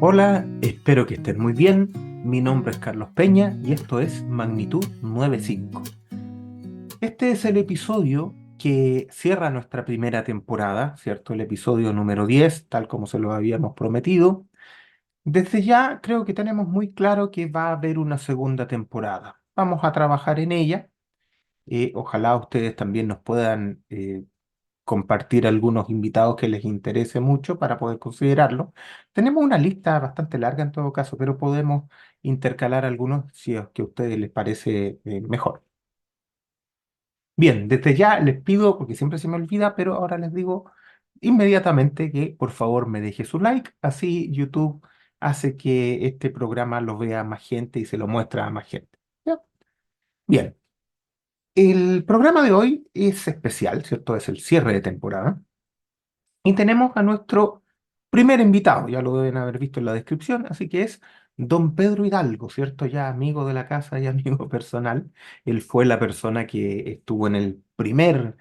Hola, espero que estén muy bien. Mi nombre es Carlos Peña y esto es Magnitud 95. Este es el episodio que cierra nuestra primera temporada, ¿cierto? El episodio número 10, tal como se lo habíamos prometido. Desde ya creo que tenemos muy claro que va a haber una segunda temporada. Vamos a trabajar en ella. Ojalá ustedes también nos puedan compartir algunos invitados que les interese mucho para poder considerarlo. Tenemos una lista bastante larga en todo caso, pero podemos intercalar algunos si es que a ustedes les parece mejor. Bien, desde ya les pido, porque siempre se me olvida, pero ahora les digo inmediatamente que por favor me deje su like, así YouTube hace que este programa lo vea más gente y se lo muestra a más gente. ¿Ya? Bien, el programa de hoy es especial, ¿cierto? Es el cierre de temporada. Y tenemos a nuestro primer invitado, ya lo deben haber visto en la descripción, así que es don Pedro Hidalgo, ¿cierto? Ya amigo de la casa y amigo personal. Él fue la persona que estuvo en el primer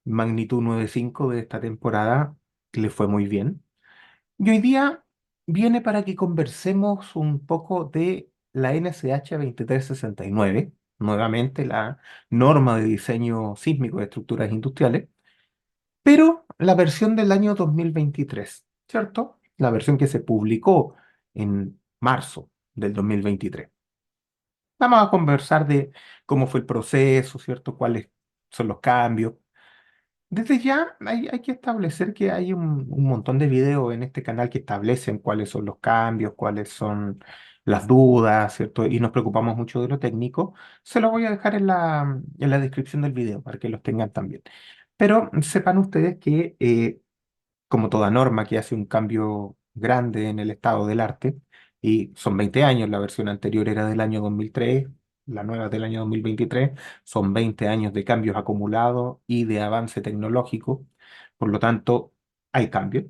Magnitud 95 de esta temporada, que le fue muy bien. Y hoy día viene para que conversemos un poco de la NSH 2369, nuevamente la norma de diseño sísmico de estructuras industriales, pero la versión del año 2023, ¿cierto? La versión que se publicó en marzo del 2023. Vamos a conversar de cómo fue el proceso, ¿cierto? Cuáles son los cambios. Desde ya hay que establecer que hay un montón de videos en este canal que establecen cuáles son los cambios, cuáles son las dudas, ¿cierto? Y nos preocupamos mucho de lo técnico. Se lo voy a dejar en la descripción del video para que los tengan también. Pero sepan ustedes que como toda norma que hace un cambio grande en el estado del arte, y son 20 años, la versión anterior era del año 2003, la nueva es del año 2023, son 20 años de cambios acumulados y de avance tecnológico, por lo tanto, hay cambios.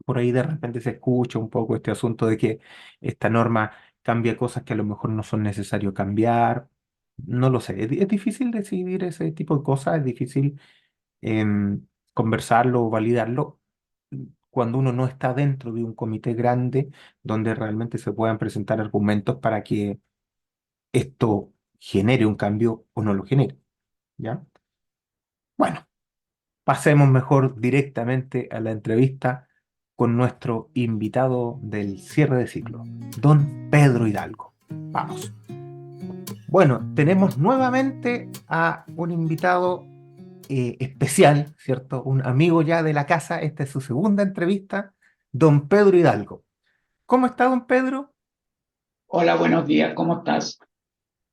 Por ahí de repente se escucha un poco este asunto de que esta norma cambia cosas que a lo mejor no son necesario cambiar. No lo sé, es difícil decidir ese tipo de cosas, es difícil conversarlo o validarlo cuando uno no está dentro de un comité grande donde realmente se puedan presentar argumentos para que esto genere un cambio o no lo genere, ¿ya? Bueno, pasemos mejor directamente a la entrevista con nuestro invitado del cierre de ciclo, don Pedro Hidalgo. Vamos. Bueno, tenemos nuevamente a un invitado especial, ¿cierto? Un amigo ya de la casa. Esta es su segunda entrevista, don Pedro Hidalgo. ¿Cómo está, don Pedro? Hola, buenos días, ¿cómo estás?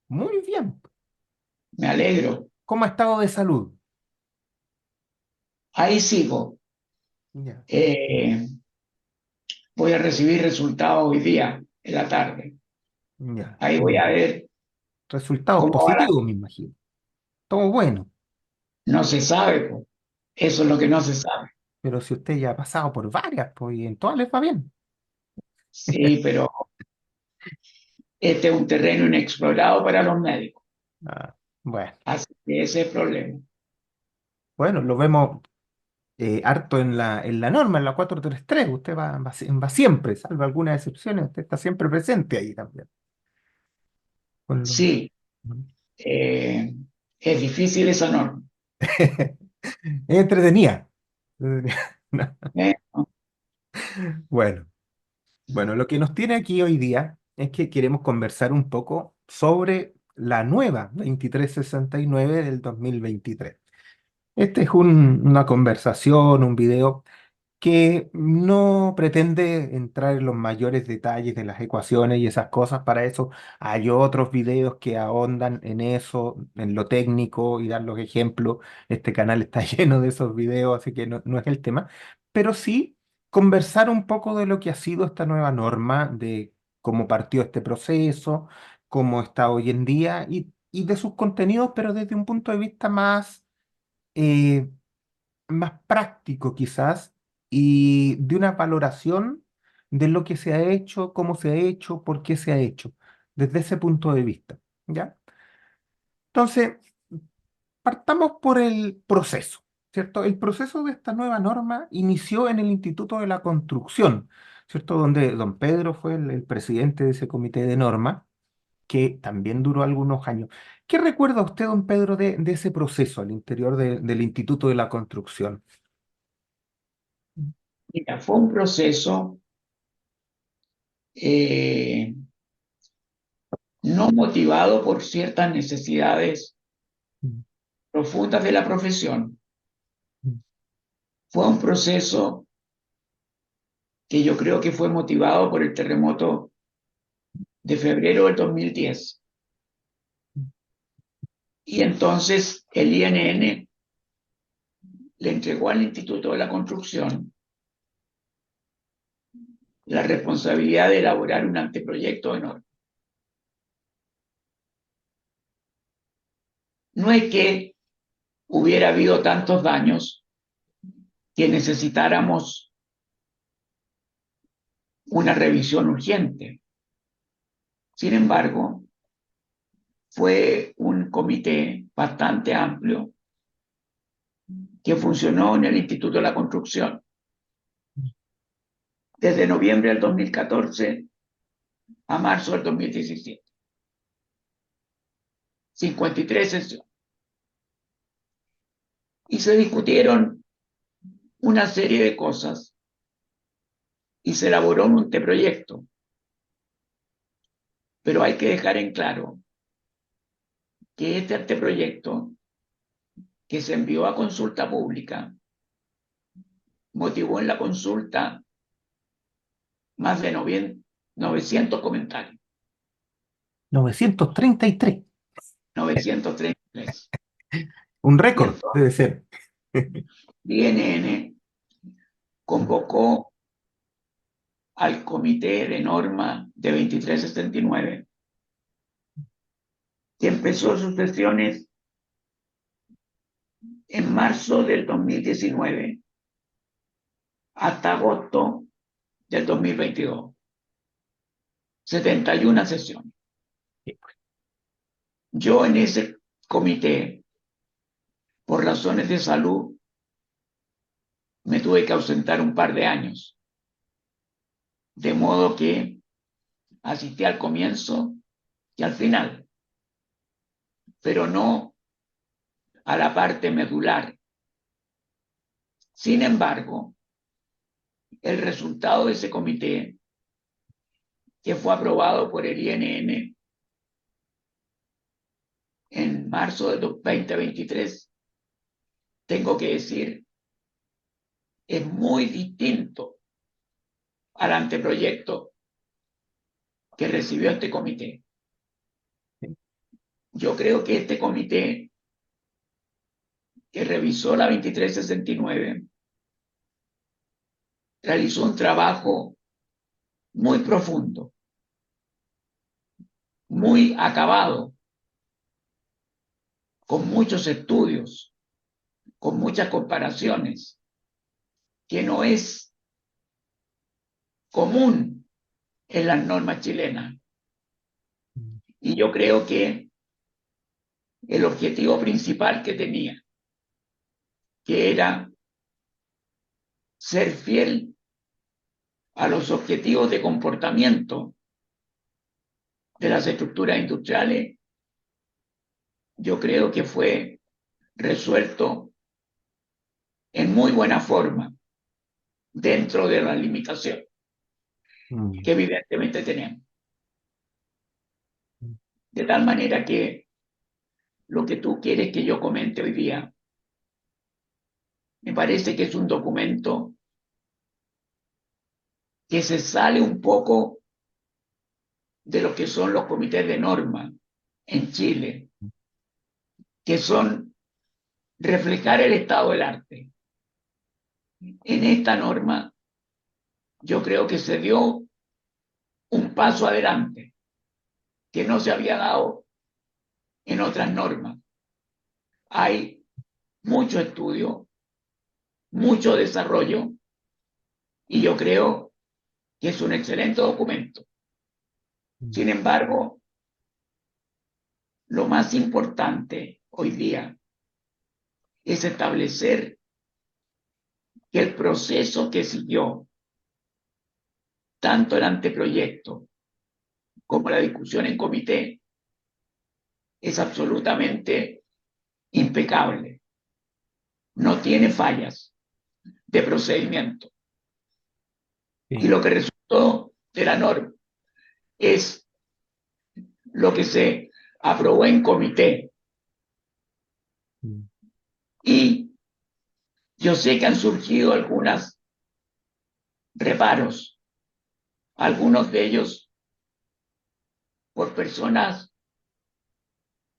Muy bien. Me alegro. ¿Cómo ha estado de salud? Ahí sigo. Ya, Eh, Voy a recibir resultados hoy día, en la tarde. ya. Ahí voy a ver Resultados cómo va positivos, me imagino. Todo bueno. No se sabe, po. Eso es lo que no se sabe. Pero si usted ya ha pasado por varias, pues y en todas les va bien. Sí, pero este es un terreno inexplorado para los médicos. Ah, bueno, Así que ese es el problema. bueno, lo vemos harto en la norma, en la 433. Usted va siempre, salvo algunas excepciones. Usted está siempre presente ahí también. Con lo- Sí, eh, es difícil esa norma. Es entretenida. ¿Eh? Bueno, bueno, lo que nos tiene aquí hoy día es que queremos conversar un poco sobre la nueva 2369 del 2023. Este es una conversación, un video que no pretende entrar en los mayores detalles de las ecuaciones y esas cosas. Para eso hay otros videos que ahondan en eso, en lo técnico y dan los ejemplos. Este canal está lleno de esos videos, así que no es el tema. Pero sí conversar un poco de lo que ha sido esta nueva norma, de cómo partió este proceso, cómo está hoy en día y de sus contenidos, pero desde un punto de vista eh, más práctico quizás y de una valoración de lo que se ha hecho, cómo se ha hecho, por qué se ha hecho, desde ese punto de vista, ¿ya? Entonces, partamos por el proceso. ¿cierto? El proceso de esta nueva norma inició en el Instituto de la Construcción, ¿cierto? Donde don Pedro fue el presidente de ese comité de norma, que también duró algunos años. ¿Qué recuerda usted, don Pedro, de ese proceso al interior del Instituto de la Construcción? Mira, fue un proceso eh, no motivado por ciertas necesidades Mm, profundas de la profesión. mm, Fue un proceso que yo creo que fue motivado por el terremoto de febrero del 2010. mm. Y entonces el INN le entregó al Instituto de la Construcción la responsabilidad de elaborar un anteproyecto de norma. No es que hubiera habido tantos daños que necesitáramos una revisión urgente. Sin embargo, fue un comité bastante amplio que funcionó en el Instituto de la Construcción desde noviembre del 2014 a marzo del 2017. 53 sesiones. Y se discutieron una serie de cosas y se elaboró un anteproyecto. Pero hay que dejar en claro que este anteproyecto que se envió a consulta pública motivó en la consulta más de 900 comentarios. 933. 933. Un Y récord, entonces debe ser. INN convocó al comité de norma de 2369, que empezó sus sesiones en marzo del 2019 hasta agosto del 2022. 71 sesiones. Yo en ese comité, por razones de salud, me tuve que ausentar un par de años, de modo que asistí al comienzo y al final, pero no a la parte medular. Sin embargo, el resultado de ese comité, que fue aprobado por el INN en marzo de 2023, tengo que decir, es muy distinto al anteproyecto que recibió este comité. Yo creo que este comité que revisó la 2369 realizó un trabajo muy profundo, muy acabado, con muchos estudios, con muchas comparaciones, que no es común en las normas chilenas. Y yo creo que el objetivo principal que tenía, que era ser fiel a los objetivos de comportamiento de las estructuras industriales, yo creo que fue resuelto en muy buena forma dentro de la limitación Mm, que evidentemente tenemos. mm, De tal manera que lo que tú quieres que yo comente hoy día, me parece que es un documento que se sale un poco de lo que son los comités de norma en Chile, que son reflejar el estado del arte. En esta norma yo creo que se dio un paso adelante que no se había dado en otras normas. Hay mucho estudio, mucho desarrollo y yo creo que es un excelente documento. mm, Sin embargo, lo más importante hoy día es establecer que el proceso que siguió, tanto el anteproyecto como la discusión en comité, es absolutamente impecable. No tiene fallas de procedimiento. Y Sí. lo que resultó de la norma es lo que se aprobó en comité. Mm. Y yo sé que han surgido algunos reparos, algunos de ellos por personas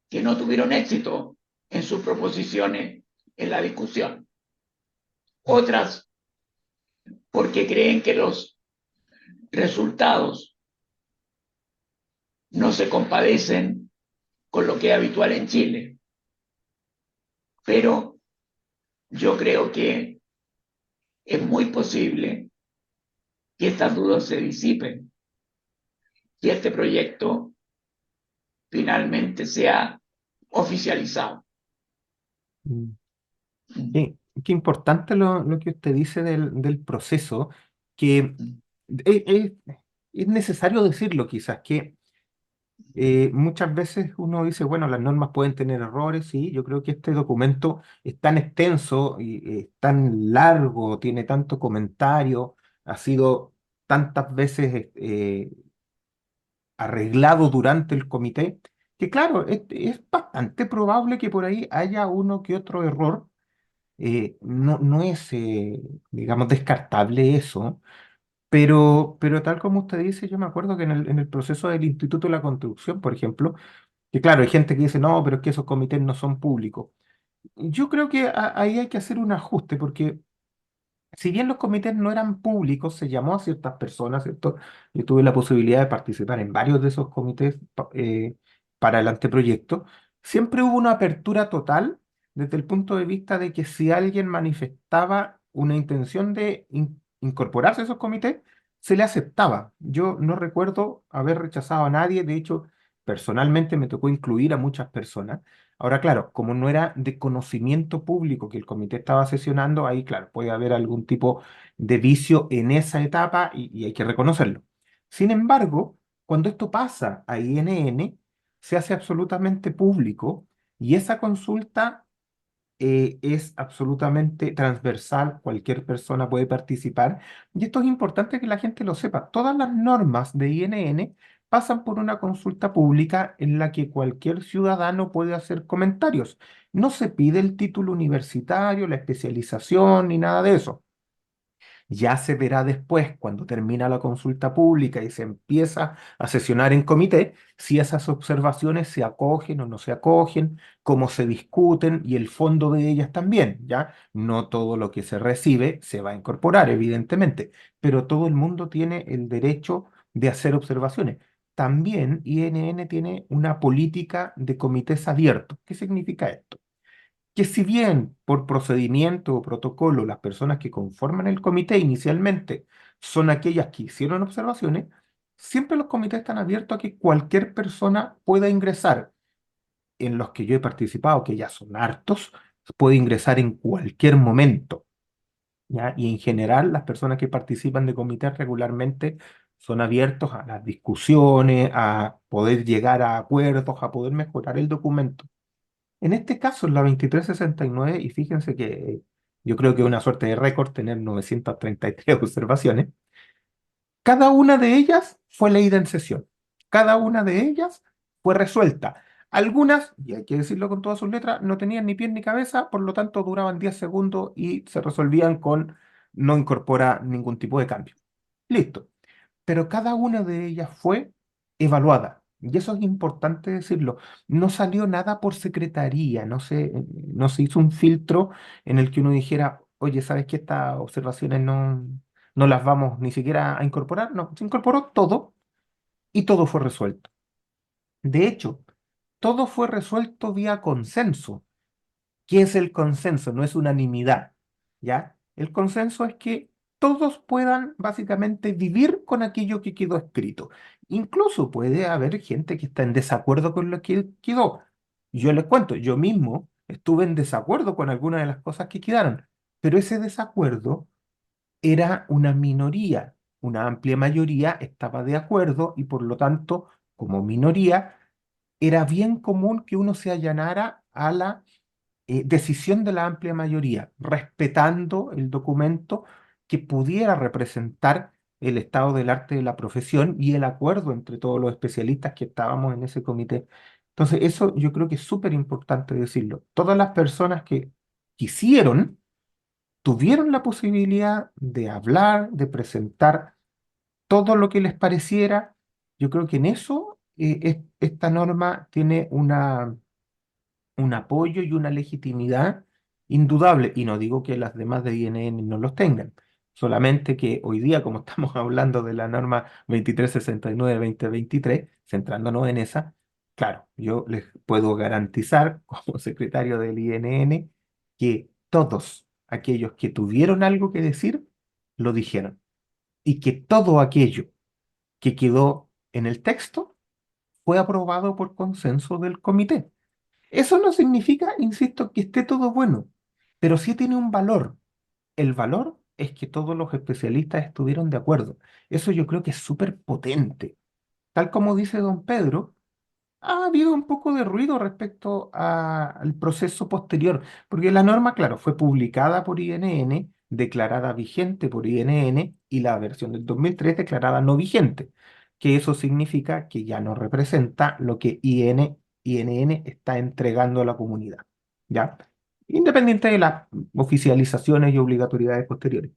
que no tuvieron éxito en sus proposiciones en la discusión. Otras porque creen que los resultados no se compadecen con lo que es habitual en Chile. Pero yo creo que es muy posible que estas dudas se disipen y este proyecto finalmente sea oficializado. Mm. Qué importante lo que usted dice del proceso, que es, es- es necesario decirlo quizás, que muchas veces uno dice, bueno, las normas pueden tener errores, sí, yo creo que este documento es tan extenso y es tan largo, tiene tanto comentario, ha sido tantas veces arreglado durante el comité, que claro, es bastante probable que por ahí haya uno que otro error. No es, digamos, descartable eso, pero tal como usted dice, yo me acuerdo que en el proceso del Instituto de la Construcción, por ejemplo, que claro, hay gente que dice, no, pero es que esos comités no son públicos. Yo creo que ahí hay que hacer un ajuste, porque si bien los comités no eran públicos, se llamó a ciertas personas, ¿cierto? Yo tuve la posibilidad de participar en varios de esos comités para el anteproyecto. Siempre hubo una apertura total desde el punto de vista de que si alguien manifestaba una intención de incorporarse a esos comités, se le aceptaba. Yo no recuerdo haber rechazado a nadie, de hecho, personalmente me tocó incluir a muchas personas. Ahora, claro, como no era de conocimiento público que el comité estaba sesionando, ahí, claro, puede haber algún tipo de vicio en esa etapa y hay que reconocerlo. Sin embargo, cuando esto pasa a INN, se hace absolutamente público y esa consulta es absolutamente transversal, cualquier persona puede participar. Y esto es importante que la gente lo sepa. Todas las normas de INN pasan por una consulta pública en la que cualquier ciudadano puede hacer comentarios. No se pide el título universitario, la especialización ni nada de eso. Ya se verá después, cuando termina la consulta pública y se empieza a sesionar en comité, si esas observaciones se acogen o no se acogen, cómo se discuten y el fondo de ellas también, ¿ya? No todo lo que se recibe se va a incorporar, evidentemente, pero todo el mundo tiene el derecho de hacer observaciones. También INN tiene una política de comités abiertos. ¿Qué significa esto? Que si bien por procedimiento o protocolo las personas que conforman el comité inicialmente son aquellas que hicieron observaciones, siempre los comités están abiertos a que cualquier persona pueda ingresar. En los que yo he participado, que ya son hartos, puede ingresar en cualquier momento, ¿ya? Y en general las personas que participan de comités regularmente son abiertos a las discusiones, a poder llegar a acuerdos, a poder mejorar el documento. En este caso, en la 2369, y fíjense que yo creo que es una suerte de récord tener 933 observaciones, cada una de ellas fue leída en sesión, cada una de ellas fue resuelta. Algunas, y hay que decirlo con todas sus letras, no tenían ni pie ni cabeza, por lo tanto duraban 10 segundos y se resolvían con no incorpora ningún tipo de cambio. Listo, pero cada una de ellas fue evaluada. Y eso es importante decirlo. No salió nada por secretaría, no se hizo un filtro en el que uno dijera, oye, ¿sabes qué? Estas observaciones no las vamos ni siquiera a incorporar. No, se incorporó todo y todo fue resuelto. De hecho, todo fue resuelto vía consenso. ¿Qué es el consenso? No es unanimidad, ¿ya? El consenso es que todos puedan básicamente vivir con aquello que quedó escrito. Incluso puede haber gente que está en desacuerdo con lo que quedó. Yo les cuento, yo mismo estuve en desacuerdo con algunas de las cosas que quedaron, pero ese desacuerdo era una minoría. Una amplia mayoría estaba de acuerdo y por lo tanto, como minoría, era bien común que uno se allanara a la decisión de la amplia mayoría, respetando el documento que pudiera representar el estado del arte de la profesión y el acuerdo entre todos los especialistas que estábamos en ese comité. Entonces, eso yo creo que es súper importante decirlo. Todas las personas que quisieron, tuvieron la posibilidad de hablar, de presentar todo lo que les pareciera. Yo creo que en eso esta norma tiene un apoyo y una legitimidad indudable. Y no digo que las demás de INN no los tengan, solamente que hoy día, como estamos hablando de la norma 2369-2023, centrándonos en esa, claro, yo les puedo garantizar como secretario del INN que todos aquellos que tuvieron algo que decir, lo dijeron. Y que todo aquello que quedó en el texto fue aprobado por consenso del comité. Eso no significa, insisto, que esté todo bueno, pero sí tiene un valor. El valor es que todos los especialistas estuvieron de acuerdo. Eso yo creo que es súper potente. Tal como dice don Pedro, ha habido un poco de ruido respecto al proceso posterior, porque la norma, claro, fue publicada por INN, declarada vigente por INN y la versión del 2003 declarada no vigente, que eso significa que ya no representa lo que INN está entregando a la comunidad, ¿ya? Independiente de las oficializaciones y obligatoriedades posteriores.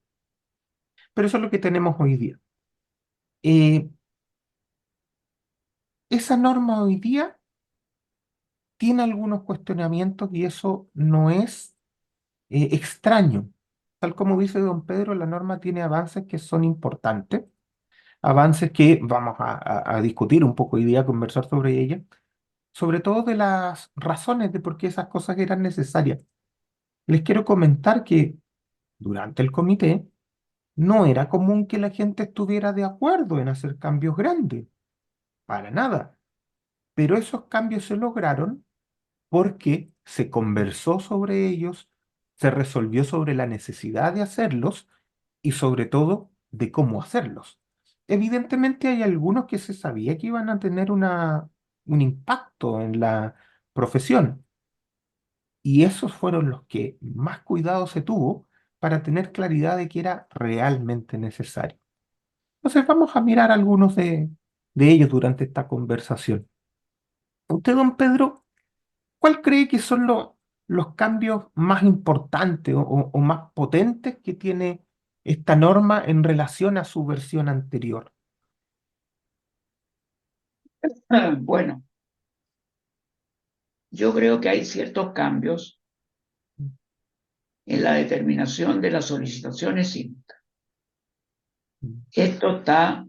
Pero eso es lo que tenemos hoy día. Eh, esa norma hoy día tiene algunos cuestionamientos y eso no es extraño. Tal como dice don Pedro, la norma tiene avances que son importantes, avances que vamos a discutir un poco hoy día, a conversar sobre ellas, sobre todo de las razones de por qué esas cosas eran necesarias. Les quiero comentar que durante el comité no era común que la gente estuviera de acuerdo en hacer cambios grandes, para nada, pero esos cambios se lograron porque se conversó sobre ellos, se resolvió sobre la necesidad de hacerlos y sobre todo de cómo hacerlos. Evidentemente hay algunos que se sabía que iban a tener un impacto en la profesión y esos fueron los que más cuidado se tuvo para tener claridad de que era realmente necesario. Entonces vamos a mirar algunos de ellos durante esta conversación. Usted, don Pedro, ¿cuál cree que son los cambios más importantes o más potentes que tiene esta norma en relación a su versión anterior? Bueno, yo creo que hay ciertos cambios en la determinación de las solicitaciones sísmicas. Mm, Esto está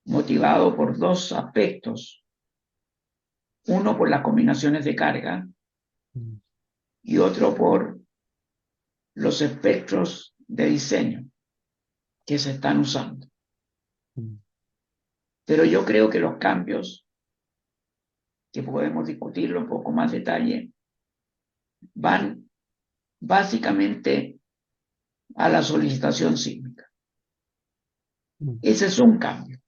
motivado por dos aspectos. Uno por las combinaciones de carga mm, y otro por los espectros de diseño que se están usando. mm, Pero yo creo que los cambios, que podemos discutirlo un poco más detalle, van básicamente a la solicitación sísmica. mm. Ese es un cambio.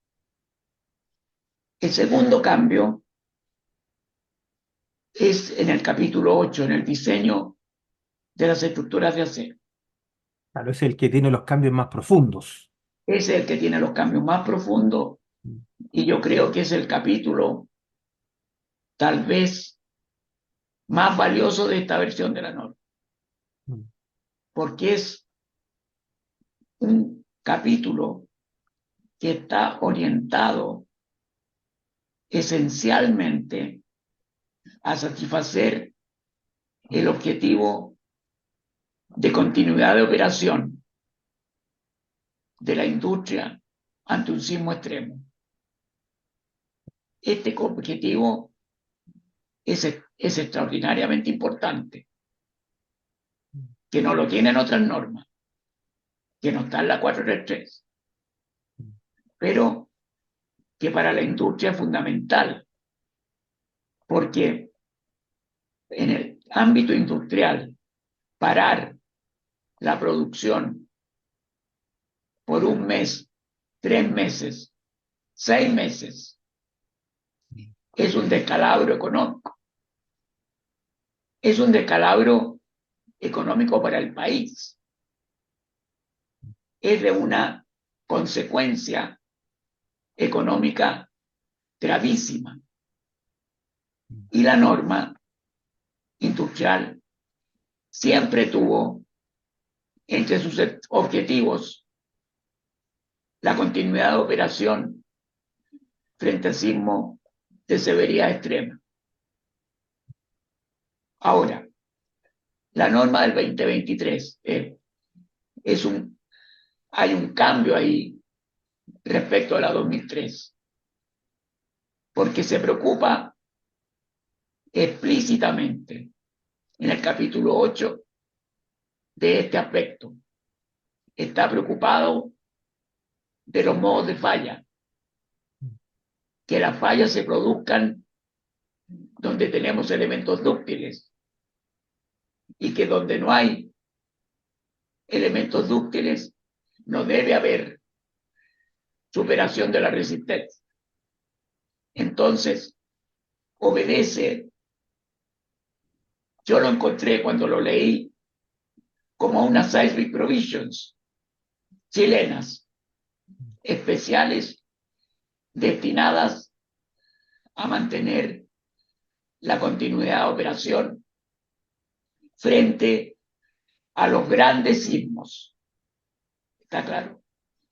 El segundo cambio es en el capítulo 8, en el diseño de las estructuras de acero. Claro, es el que tiene los cambios más profundos. Es el que tiene los cambios más profundos Mm, y yo creo que es el capítulo tal vez más valioso de esta versión de la norma, mm, porque es un capítulo que está orientado esencialmente a satisfacer el objetivo de continuidad de operación de la industria ante un sismo extremo. Este objetivo es extraordinariamente importante, que no lo tienen otras normas, que no está en la 433, mm, pero que para la industria es fundamental, porque en el ámbito industrial, parar la producción por un mes, 3 meses, 6 meses, es un descalabro económico. Es un descalabro económico para el país. Es de una consecuencia económica gravísima. Y la norma industrial siempre tuvo entre sus objetivos la continuidad de operación frente al sismo de severidad extrema. Ahora, la norma del 2023 hay un cambio ahí respecto a la 2003, porque se preocupa explícitamente en el capítulo 8 de este aspecto. Está preocupado de los modos de falla, que las fallas se produzcan donde tenemos elementos dúctiles y que donde no hay elementos dúctiles no debe haber superación de la resistencia. Entonces, obedece, yo lo encontré cuando lo leí como unas seismic provisions chilenas especiales destinadas a mantener la continuidad de operación frente a los grandes sismos. Está claro,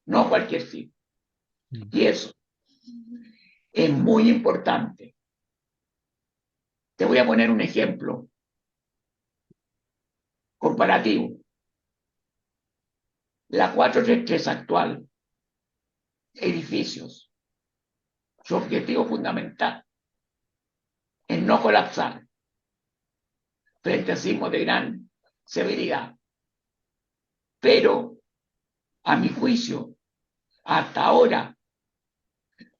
no cualquier sismo. Y eso es muy importante. Te voy a poner un ejemplo comparativo. La 433 actual, edificios, su objetivo fundamental es no colapsar frente a sismos de gran severidad. Pero, a mi juicio, hasta ahora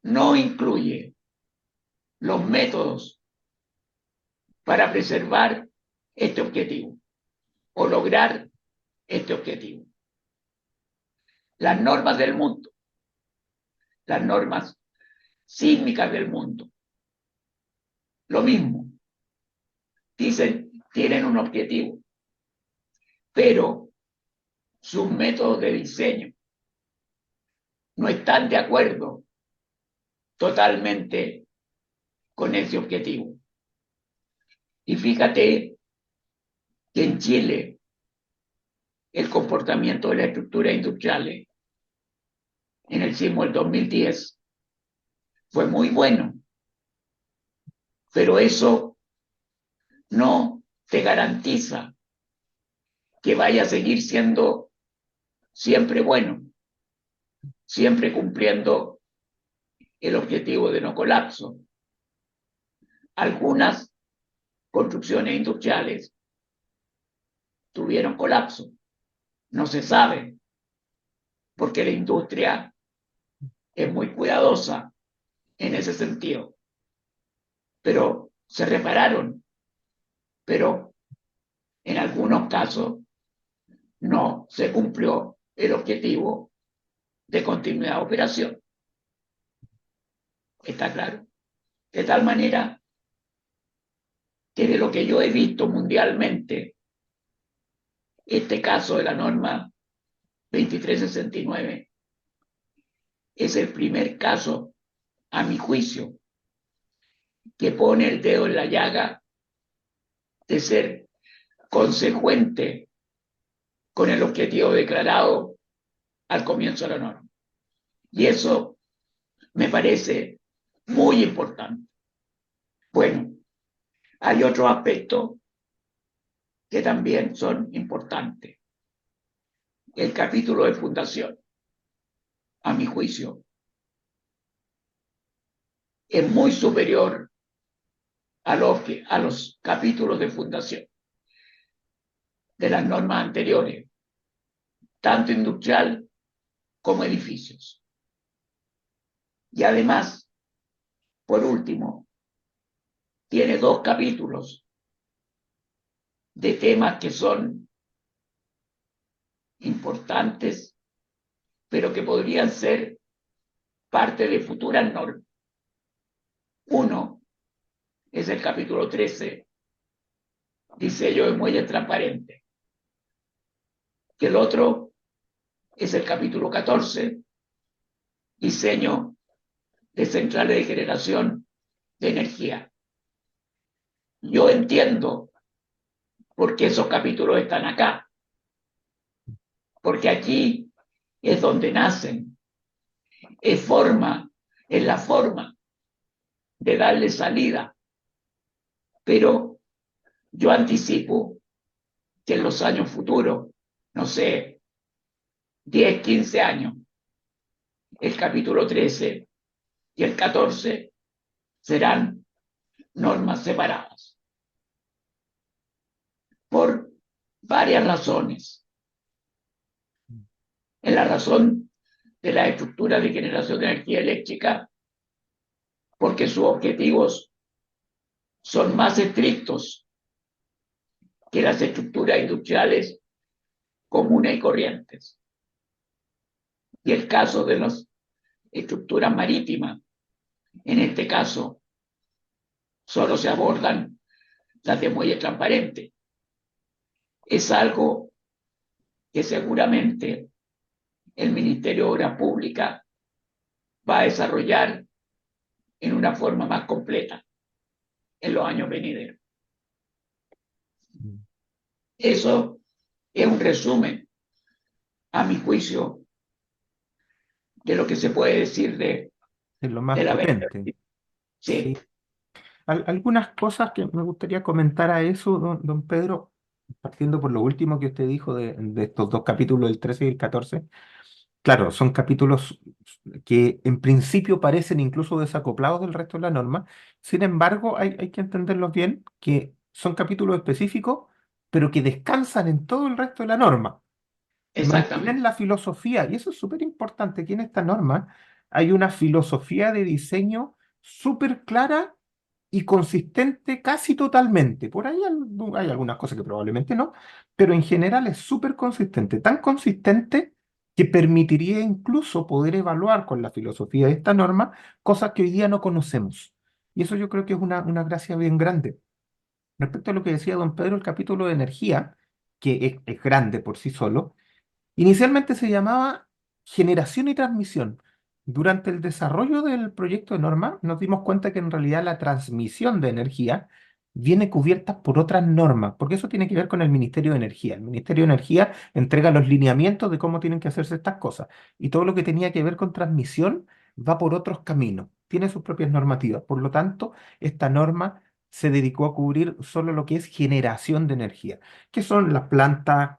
no incluye los métodos para preservar este objetivo o lograr este objetivo. Las normas del mundo, las normas sísmicas del mundo, lo mismo, dicen, tienen un objetivo, pero sus métodos de diseño no están de acuerdo totalmente con ese objetivo. Y fíjate que en Chile el comportamiento de las estructuras industriales en el sismo del 2010 fue muy bueno, pero eso no te garantiza que vaya a seguir siendo siempre bueno, siempre cumpliendo el objetivo de no colapso. Algunas construcciones industriales tuvieron colapso, no se sabe, porque la industria es muy cuidadosa en ese sentido, pero se repararon, pero en algunos casos no se cumplió el objetivo de continuidad de operación. ¿Está claro? De tal manera que de lo que yo he visto mundialmente, este caso de la norma 2369 es el primer caso, a mi juicio, que pone el dedo en la llaga de ser consecuente con el objetivo declarado al comienzo de la norma. Y eso me parece muy importante. Bueno, hay otros aspectos que también son importantes. El capítulo de fundación, a mi juicio, es muy superior a los capítulos de fundación de las normas anteriores, tanto industrial como edificios. Y además, por último, tiene 2 capítulos de temas que son importantes, pero que podrían ser parte de futuras normas. Uno es el capítulo 13, diseño de muelle transparente, que el otro es el capítulo 14, diseño de centrales de generación de energía. Yo entiendo por qué esos capítulos están acá, porque aquí es donde nacen, es la forma de darle salida. Pero yo anticipo que en los años futuros, no sé, 10, 15 años, el capítulo 13 y el 14 serán normas separadas por varias razones. En la razón de la estructura de generación de energía eléctrica, porque sus objetivos son más estrictos que las estructuras industriales comunes y corrientes. Y el caso de las estructuras marítimas, en este caso, solo se abordan las de muelle transparente. Es algo que seguramente el Ministerio de Obras Públicas va a desarrollar en una forma más completa en los años venideros. Eso es un resumen, a mi juicio, de lo que se puede decir Es lo más de la potente. 2020. Sí. Sí, Algunas cosas que me gustaría comentar a eso, don Pedro, partiendo por lo último que usted dijo de estos dos capítulos, el 13 y el 14. Claro, son capítulos que en principio parecen incluso desacoplados del resto de la norma. Sin embargo, hay que entenderlos bien, que son capítulos específicos, pero que descansan en todo el resto de la norma. Mantienen exactamente, la filosofía, y eso es súper importante, que en esta norma hay una filosofía de diseño súper clara y consistente casi totalmente. Por ahí hay algunas cosas que probablemente no, pero en general es súper consistente, tan consistente que permitiría incluso poder evaluar con la filosofía de esta norma cosas que hoy día no conocemos. Y eso yo creo que es una gracia bien grande. Respecto a lo que decía don Pedro, el capítulo de energía, que es grande por sí solo. Inicialmente se llamaba generación y transmisión. Durante el desarrollo del proyecto de norma, nos dimos cuenta que en realidad la transmisión de energía viene cubierta por otras normas, porque eso tiene que ver con el Ministerio de Energía. El Ministerio de Energía entrega los lineamientos de cómo tienen que hacerse estas cosas, y todo lo que tenía que ver con transmisión va por otros caminos, tiene sus propias normativas. Por lo tanto, esta norma se dedicó a cubrir solo lo que es generación de energía, que son las plantas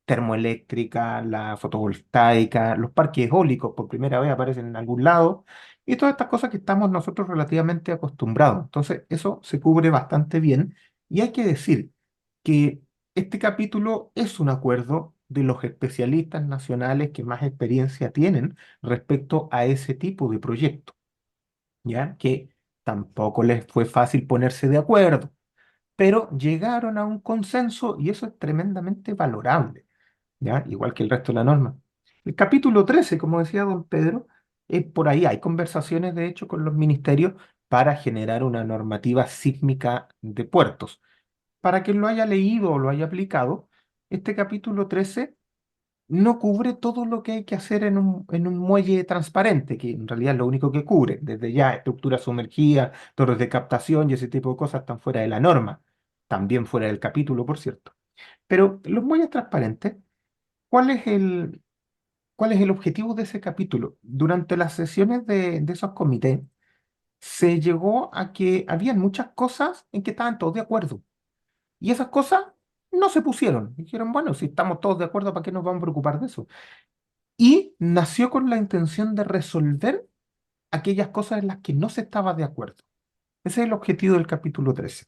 termoeléctrica, la fotovoltaica, los parques eólicos por primera vez aparecen en algún lado, y todas estas cosas que estamos nosotros relativamente acostumbrados. Entonces, eso se cubre bastante bien, y hay que decir que este capítulo es un acuerdo de los especialistas nacionales que más experiencia tienen respecto a ese tipo de proyecto, ¿ya? Que tampoco les fue fácil ponerse de acuerdo, pero llegaron a un consenso y eso es tremendamente valorable. ¿Ya? Igual que el resto de la norma. El capítulo 13, como decía don Pedro, por ahí hay conversaciones, de hecho, con los ministerios para generar una normativa sísmica de puertos. Para quien lo haya leído o lo haya aplicado, este capítulo 13 no cubre todo lo que hay que hacer en un muelle transparente, que en realidad es lo único que cubre. Desde ya, estructuras sumergidas, torres de captación y ese tipo de cosas están fuera de la norma. También fuera del capítulo, por cierto. Pero los muelles transparentes, ¿cuál es cuál es el objetivo de ese capítulo? Durante las sesiones de esos comités, se llegó a que habían muchas cosas en que estaban todos de acuerdo. Y esas cosas no se pusieron. Dijeron, bueno, si estamos todos de acuerdo, ¿para qué nos vamos a preocupar de eso? Y nació con la intención de resolver aquellas cosas en las que no se estaba de acuerdo. Ese es el objetivo del capítulo 13.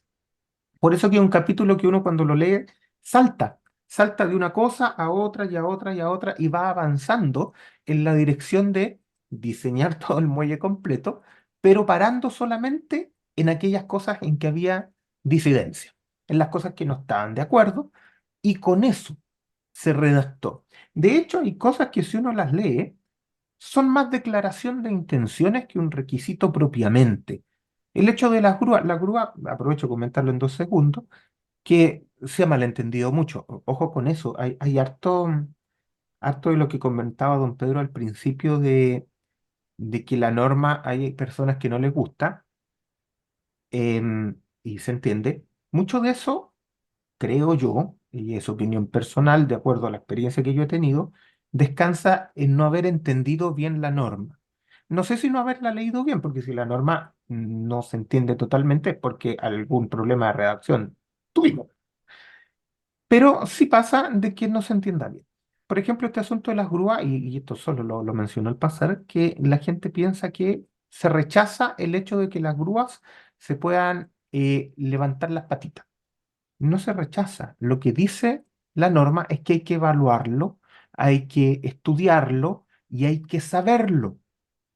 Por eso que es un capítulo que uno cuando lo lee salta de una cosa a otra y a otra y a otra y va avanzando en la dirección de diseñar todo el muelle completo, pero parando solamente en aquellas cosas en que había disidencia, en las cosas que no estaban de acuerdo, y con eso se redactó. De hecho, hay cosas que si uno las lee, son más declaración de intenciones que un requisito propiamente. El hecho de la grúa, aprovecho de comentarlo en 2 segundos, que se ha malentendido mucho. Ojo con eso, hay harto de lo que comentaba don Pedro al principio de que la norma hay personas que no les gusta, y se entiende. Mucho de eso, creo yo, y es opinión personal, de acuerdo a la experiencia que yo he tenido, descansa en no haber entendido bien la norma. No sé si no haberla leído bien, porque si la norma no se entiende totalmente es porque algún problema de redacción tuvimos. Pero sí pasa de que no se entienda bien. Por ejemplo, este asunto de las grúas, y esto solo lo mencionó al pasar, que la gente piensa que se rechaza el hecho de que las grúas se puedan levantar las patitas. No se rechaza. Lo que dice la norma es que hay que evaluarlo, hay que estudiarlo y hay que saberlo.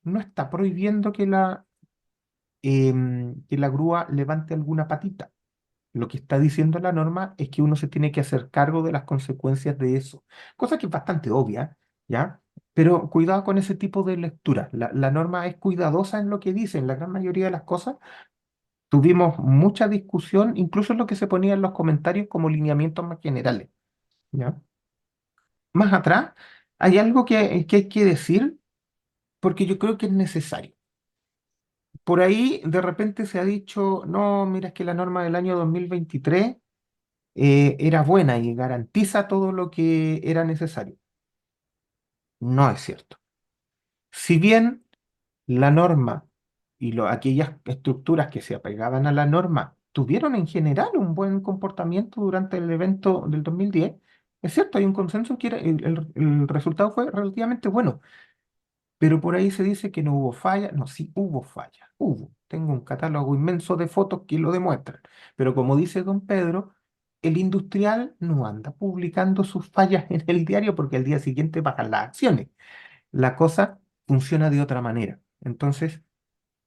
No está prohibiendo que la grúa levante alguna patita. Lo que está diciendo la norma es que uno se tiene que hacer cargo de las consecuencias de eso, cosa que es bastante obvia, ¿ya? Pero cuidado con ese tipo de lectura. La norma es cuidadosa en lo que dice, en la gran mayoría de las cosas. Tuvimos mucha discusión, incluso en lo que se ponía en los comentarios como lineamientos más generales, ¿ya? Más atrás, hay algo que hay que decir porque yo creo que es necesario. Por ahí de repente se ha dicho, no, mira, es que la norma del año 2023 era buena y garantiza todo lo que era necesario. No es cierto. Si bien la norma y aquellas estructuras que se apegaban a la norma tuvieron en general un buen comportamiento durante el evento del 2010, es cierto, hay un consenso que el resultado fue relativamente bueno. Pero por ahí se dice que no hubo falla. No, sí hubo falla. Hubo. Tengo un catálogo inmenso de fotos que lo demuestran. Pero como dice don Pedro, el industrial no anda publicando sus fallas en el diario porque al día siguiente bajan las acciones. La cosa funciona de otra manera. Entonces,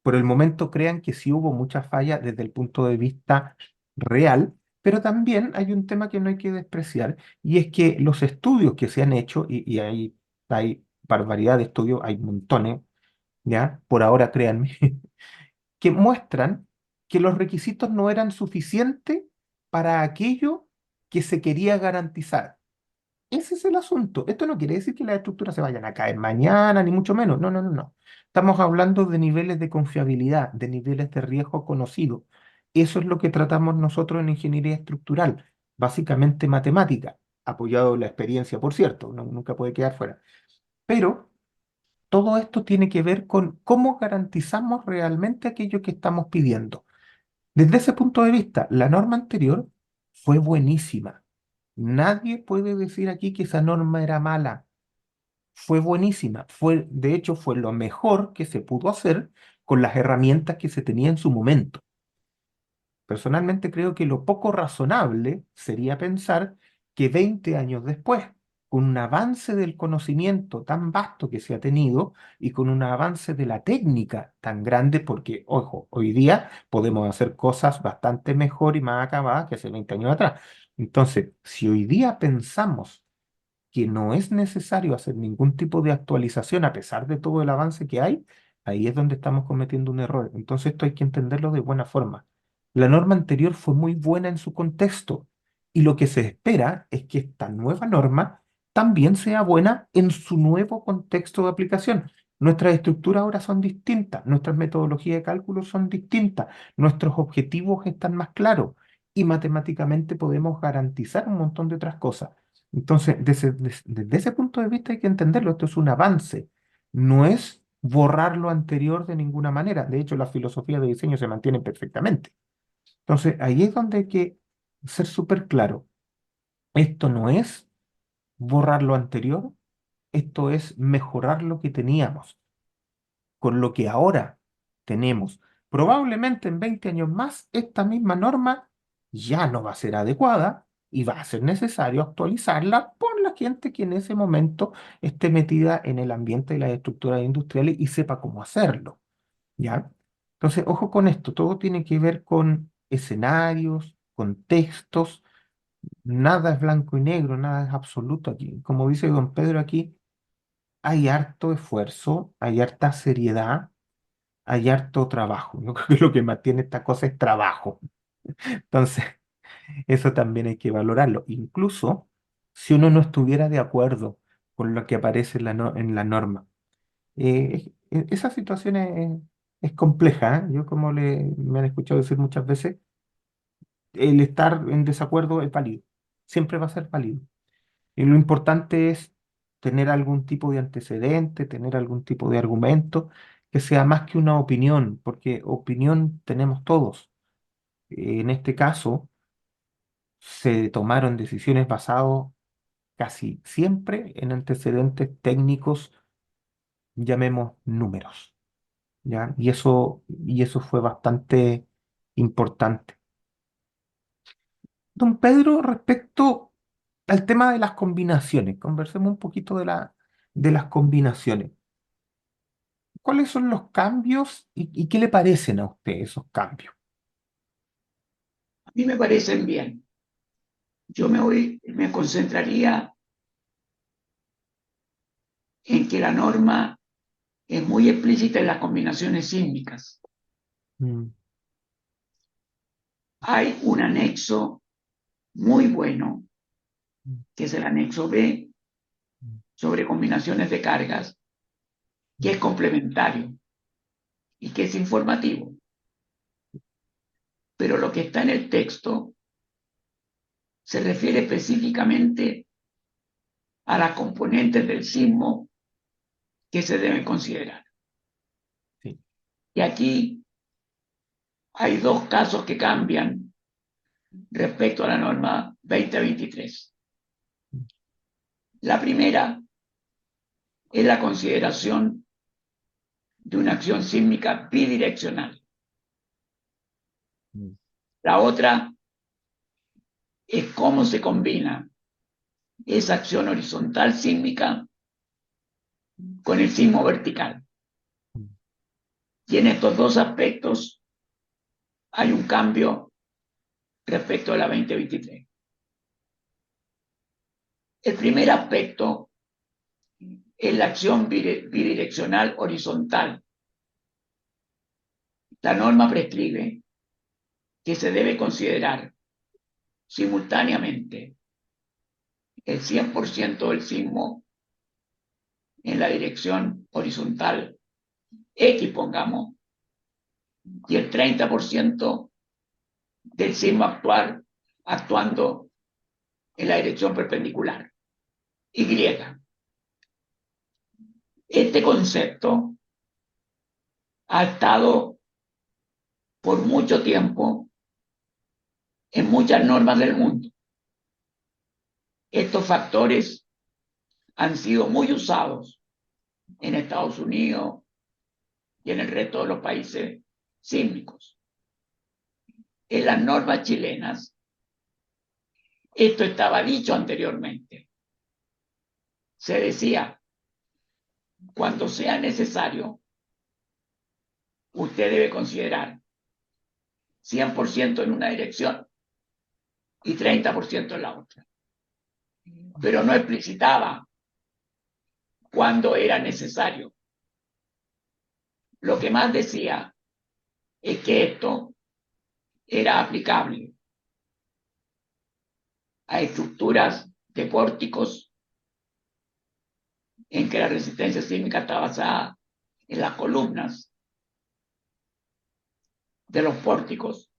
por el momento crean que sí hubo mucha falla desde el punto de vista real, pero también hay un tema que no hay que despreciar, y es que los estudios que se han hecho, y hay barbaridad de estudios, hay montones, ¿ya? Por ahora créanme, que muestran que los requisitos no eran suficientes para aquello que se quería garantizar. Ese es el asunto. Esto no quiere decir que las estructuras se vayan a caer mañana, ni mucho menos. No, no, no, no. Estamos hablando de niveles de confiabilidad, de niveles de riesgo conocidos. Eso es lo que tratamos nosotros en ingeniería estructural, básicamente matemática, apoyado en la experiencia, por cierto, nunca puede quedar fuera. Pero todo esto tiene que ver con cómo garantizamos realmente aquello que estamos pidiendo. Desde ese punto de vista, la norma anterior fue buenísima. Nadie puede decir aquí que esa norma era mala. Fue buenísima. De hecho, fue lo mejor que se pudo hacer con las herramientas que se tenía en su momento. Personalmente creo que lo poco razonable sería pensar que 20 años después, con un avance del conocimiento tan vasto que se ha tenido y con un avance de la técnica tan grande, porque, ojo, hoy día podemos hacer cosas bastante mejor y más acabadas que hace 20 años atrás. Entonces, si hoy día pensamos que no es necesario hacer ningún tipo de actualización a pesar de todo el avance que hay, ahí es donde estamos cometiendo un error. Entonces esto hay que entenderlo de buena forma. La norma anterior fue muy buena en su contexto y lo que se espera es que esta nueva norma también sea buena en su nuevo contexto de aplicación. Nuestras estructuras ahora son distintas, nuestras metodologías de cálculo son distintas, nuestros objetivos están más claros y matemáticamente podemos garantizar un montón de otras cosas. Entonces, desde ese punto de vista hay que entenderlo, esto es un avance, no es borrar lo anterior de ninguna manera. De hecho, las filosofías de diseño se mantienen perfectamente. Entonces, ahí es donde hay que ser súper claro. Esto no es borrar lo anterior, esto es mejorar lo que teníamos con lo que ahora tenemos. Probablemente en 20 años más esta misma norma ya no va a ser adecuada y va a ser necesario actualizarla por la gente que en ese momento esté metida en el ambiente de las estructuras industriales y sepa cómo hacerlo, ¿ya? Entonces, ojo con esto, todo tiene que ver con escenarios, contextos, Nada es blanco y negro, nada es absoluto aquí. Como dice don Pedro aquí, hay harto esfuerzo, hay harta seriedad, hay harto trabajo. Yo creo que lo que mantiene esta cosa es trabajo. Entonces, eso también hay que valorarlo. Incluso si uno no estuviera de acuerdo con lo que aparece en en la norma. Esa situación es compleja, ¿eh? Yo como me han escuchado decir muchas veces, el estar en desacuerdo es válido. Siempre va a ser válido. Y lo importante es tener algún tipo de antecedente, tener algún tipo de argumento que sea más que una opinión, porque opinión tenemos todos. En este caso, se tomaron decisiones basadas casi siempre en antecedentes técnicos, llamemos números, ¿ya? Y eso fue bastante importante. Don Pedro, respecto al tema de las combinaciones, conversemos un poquito de las combinaciones. ¿Cuáles son los cambios y qué le parecen a usted esos cambios? A mí me parecen bien. Me concentraría en que la norma es muy explícita en las combinaciones sísmicas. Mm, Hay un anexo muy bueno, mm, que es el anexo B, mm, sobre combinaciones de cargas, que es mm, complementario y que es informativo. Pero lo que está en el texto se refiere específicamente a las componentes del sismo que se deben considerar. sí. Y aquí hay dos casos que cambian respecto a la norma 2023. Mm, La primera es la consideración de una acción sísmica bidireccional. mm, La otra es cómo se combina esa acción horizontal sísmica con el sismo vertical. mm, Y en estos dos aspectos hay un cambio respecto a la 2023. El primer aspecto es la acción bidireccional horizontal. La norma prescribe que se debe considerar simultáneamente el 100% del sismo en la dirección horizontal X, pongamos, y el 30% del sismo actuando en la dirección perpendicular, Y. Este concepto ha estado por mucho tiempo en muchas normas del mundo. Estos factores han sido muy usados en Estados Unidos y en el resto de los países sísmicos. En las normas chilenas, esto estaba dicho anteriormente. Se decía, cuando sea necesario, usted debe considerar 100% en una dirección y 30% en la otra. Pero no explicitaba cuándo era necesario. Lo que más decía es que esto era aplicable a estructuras de pórticos en que la resistencia sísmica está basada en las columnas de los pórticos.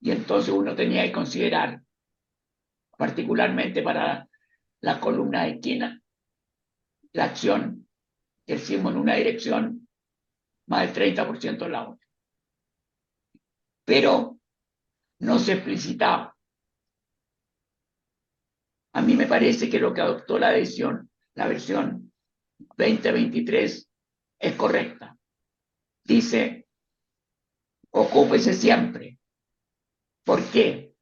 Y entonces uno tenía que considerar, particularmente para las columnas de esquina, la acción del sismo en una dirección más del 30% en la otra. Pero no se explicitaba. A mí me parece que lo que adoptó la versión 2023, es correcta. Dice, ocúpese siempre. ¿Por qué?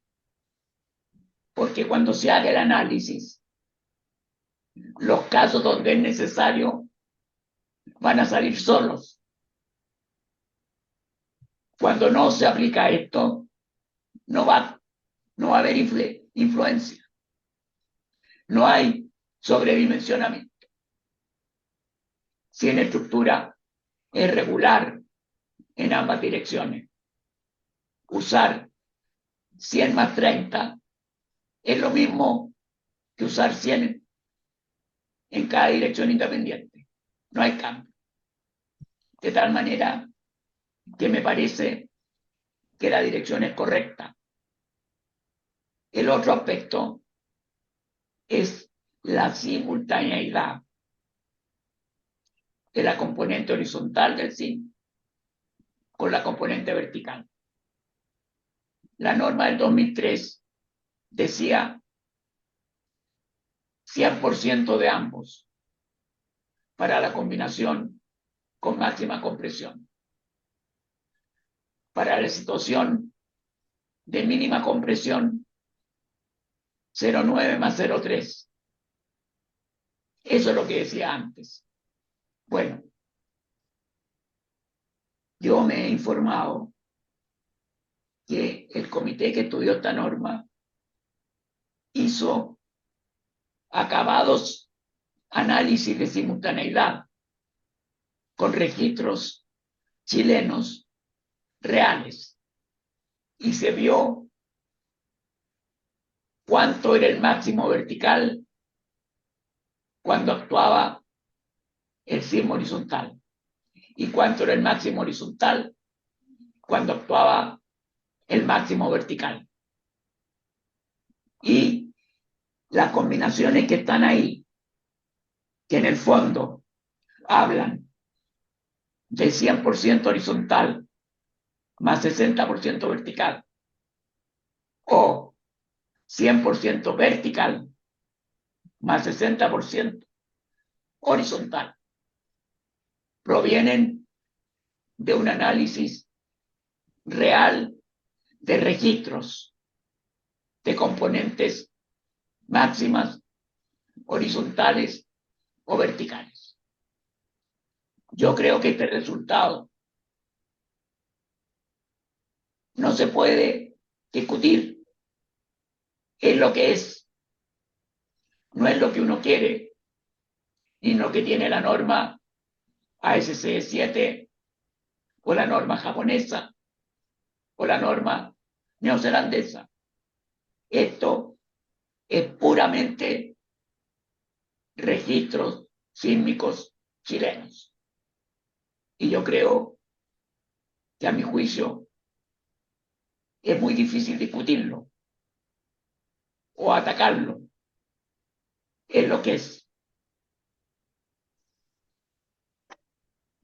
Porque cuando se haga el análisis, los casos donde es necesario van a salir solos. Cuando no se aplica esto, no va no va a haber influencia, no hay sobredimensionamiento. Si en estructura es regular en ambas direcciones, usar 100 más 30 es lo mismo que usar 100 en cada dirección independiente. No hay cambio. De tal manera que me parece que la dirección es correcta. El otro aspecto es la simultaneidad de la componente horizontal del SIN con la componente vertical. La norma del 2003 decía 100% de ambos para la combinación con máxima compresión. Para la situación de mínima compresión, 0,9 más 0,3. Eso es lo que decía antes. Bueno, yo me he informado que el comité que estudió esta norma hizo acabados análisis de simultaneidad con registros chilenos reales y se vio cuánto era el máximo vertical cuando actuaba el sismo horizontal y cuánto era el máximo horizontal cuando actuaba el máximo vertical. Y las combinaciones que están ahí, que en el fondo hablan de 100% horizontal más 60% vertical o 100% vertical más 60% horizontal, provienen de un análisis real de registros de componentes máximas, horizontales o verticales. Yo creo que este resultado no se puede discutir. Es lo que es, no es lo que uno quiere, ni lo que tiene la norma ASC 7 o la norma japonesa o la norma neozelandesa. Esto es puramente registros sísmicos chilenos. Y yo creo que a mi juicio es muy difícil discutirlo o atacarlo. Es lo que es.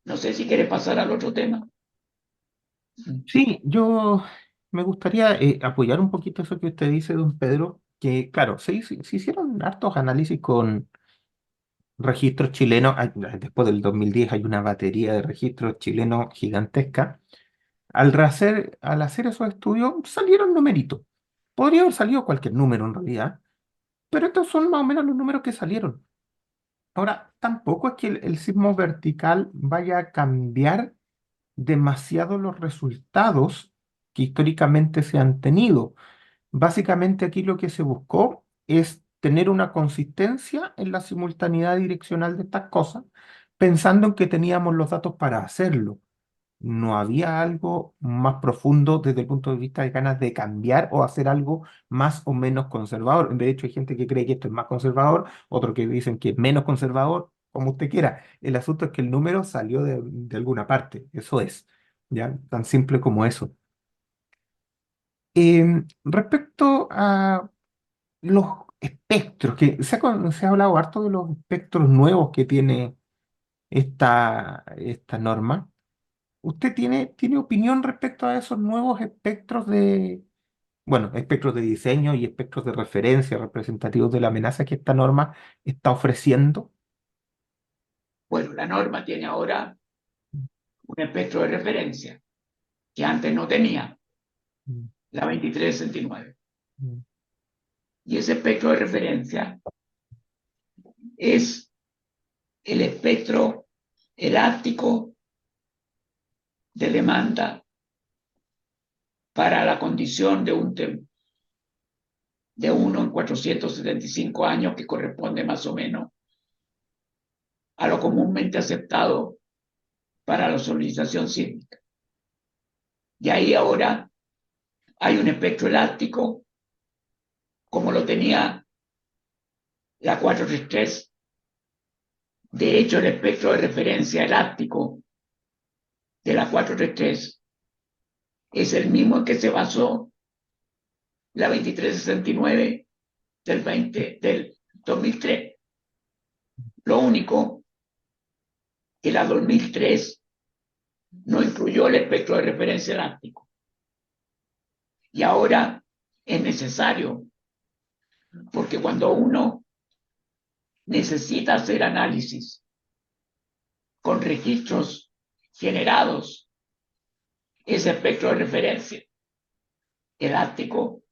No sé si quieres pasar al otro tema. Sí, yo me gustaría apoyar un poquito eso que usted dice, don Pedro, que claro, se hicieron hartos análisis con registros chilenos. Después del 2010 hay una batería de registros chilenos gigantesca. Al hacer esos estudios salieron numeritos. Podría haber salido cualquier número en realidad, pero estos son más o menos los números que salieron. Ahora, tampoco es que el sismo vertical vaya a cambiar demasiado los resultados que históricamente se han tenido. Básicamente aquí lo que se buscó es tener una consistencia en la simultaneidad direccional de estas cosas, pensando en que teníamos los datos para hacerlo. No había algo más profundo desde el punto de vista de ganas de cambiar o hacer algo más o menos conservador. De hecho, hay gente que cree que esto es más conservador, otros que dicen que es menos conservador, como usted quiera. El asunto es que el número salió de alguna parte, eso es, ¿ya? Tan simple como eso. Respecto a los espectros, que se ha hablado harto de los espectros nuevos que tiene esta norma. ¿Usted tiene opinión respecto a esos nuevos espectros bueno, espectros de diseño y espectros de referencia representativos de la amenaza que esta norma está ofreciendo? Bueno, la norma tiene ahora un espectro de referencia que antes no tenía, Mm, la 2369. mm, Y ese espectro de referencia es el espectro elástico de demanda para la condición de un de 1 en 475 años, que corresponde más o menos a lo comúnmente aceptado para la solarización sísmica. Y ahí ahora hay un espectro elástico, como lo tenía la 433. De hecho, el espectro de referencia elástico de la 433 es el mismo en que se basó la 2369 del 2003. Lo único que la 2003 no incluyó el espectro de referencia elástico. Y ahora es necesario, porque cuando uno necesita hacer análisis con registros generados, ese espectro de referencia elástico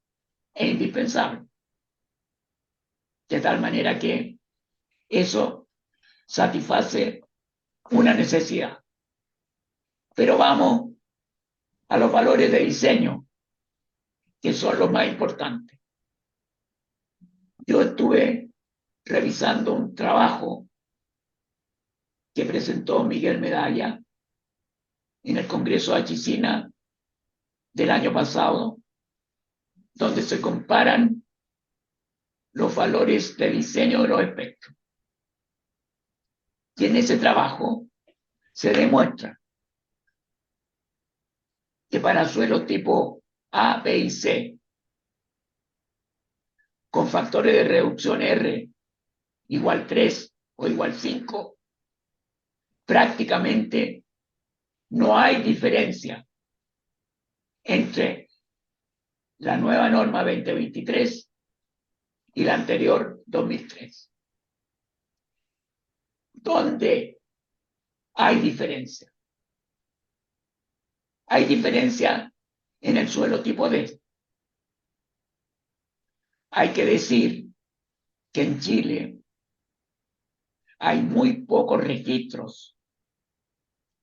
es indispensable. De tal manera que eso satisface una necesidad. Pero vamos a los valores de diseño, que son los más importantes. Yo estuve revisando un trabajo que presentó Miguel Medalla en el Congreso de Achicina del año pasado, donde se comparan los valores de diseño de los espectros. Y en ese trabajo se demuestra que para suelos tipo A, B y C, con factores de reducción R igual 3 o igual 5, prácticamente no hay diferencia entre la nueva norma 2023 y la anterior 2003. ¿Dónde hay diferencia? Hay diferencia en el suelo tipo D. Hay que decir que en Chile hay muy pocos registros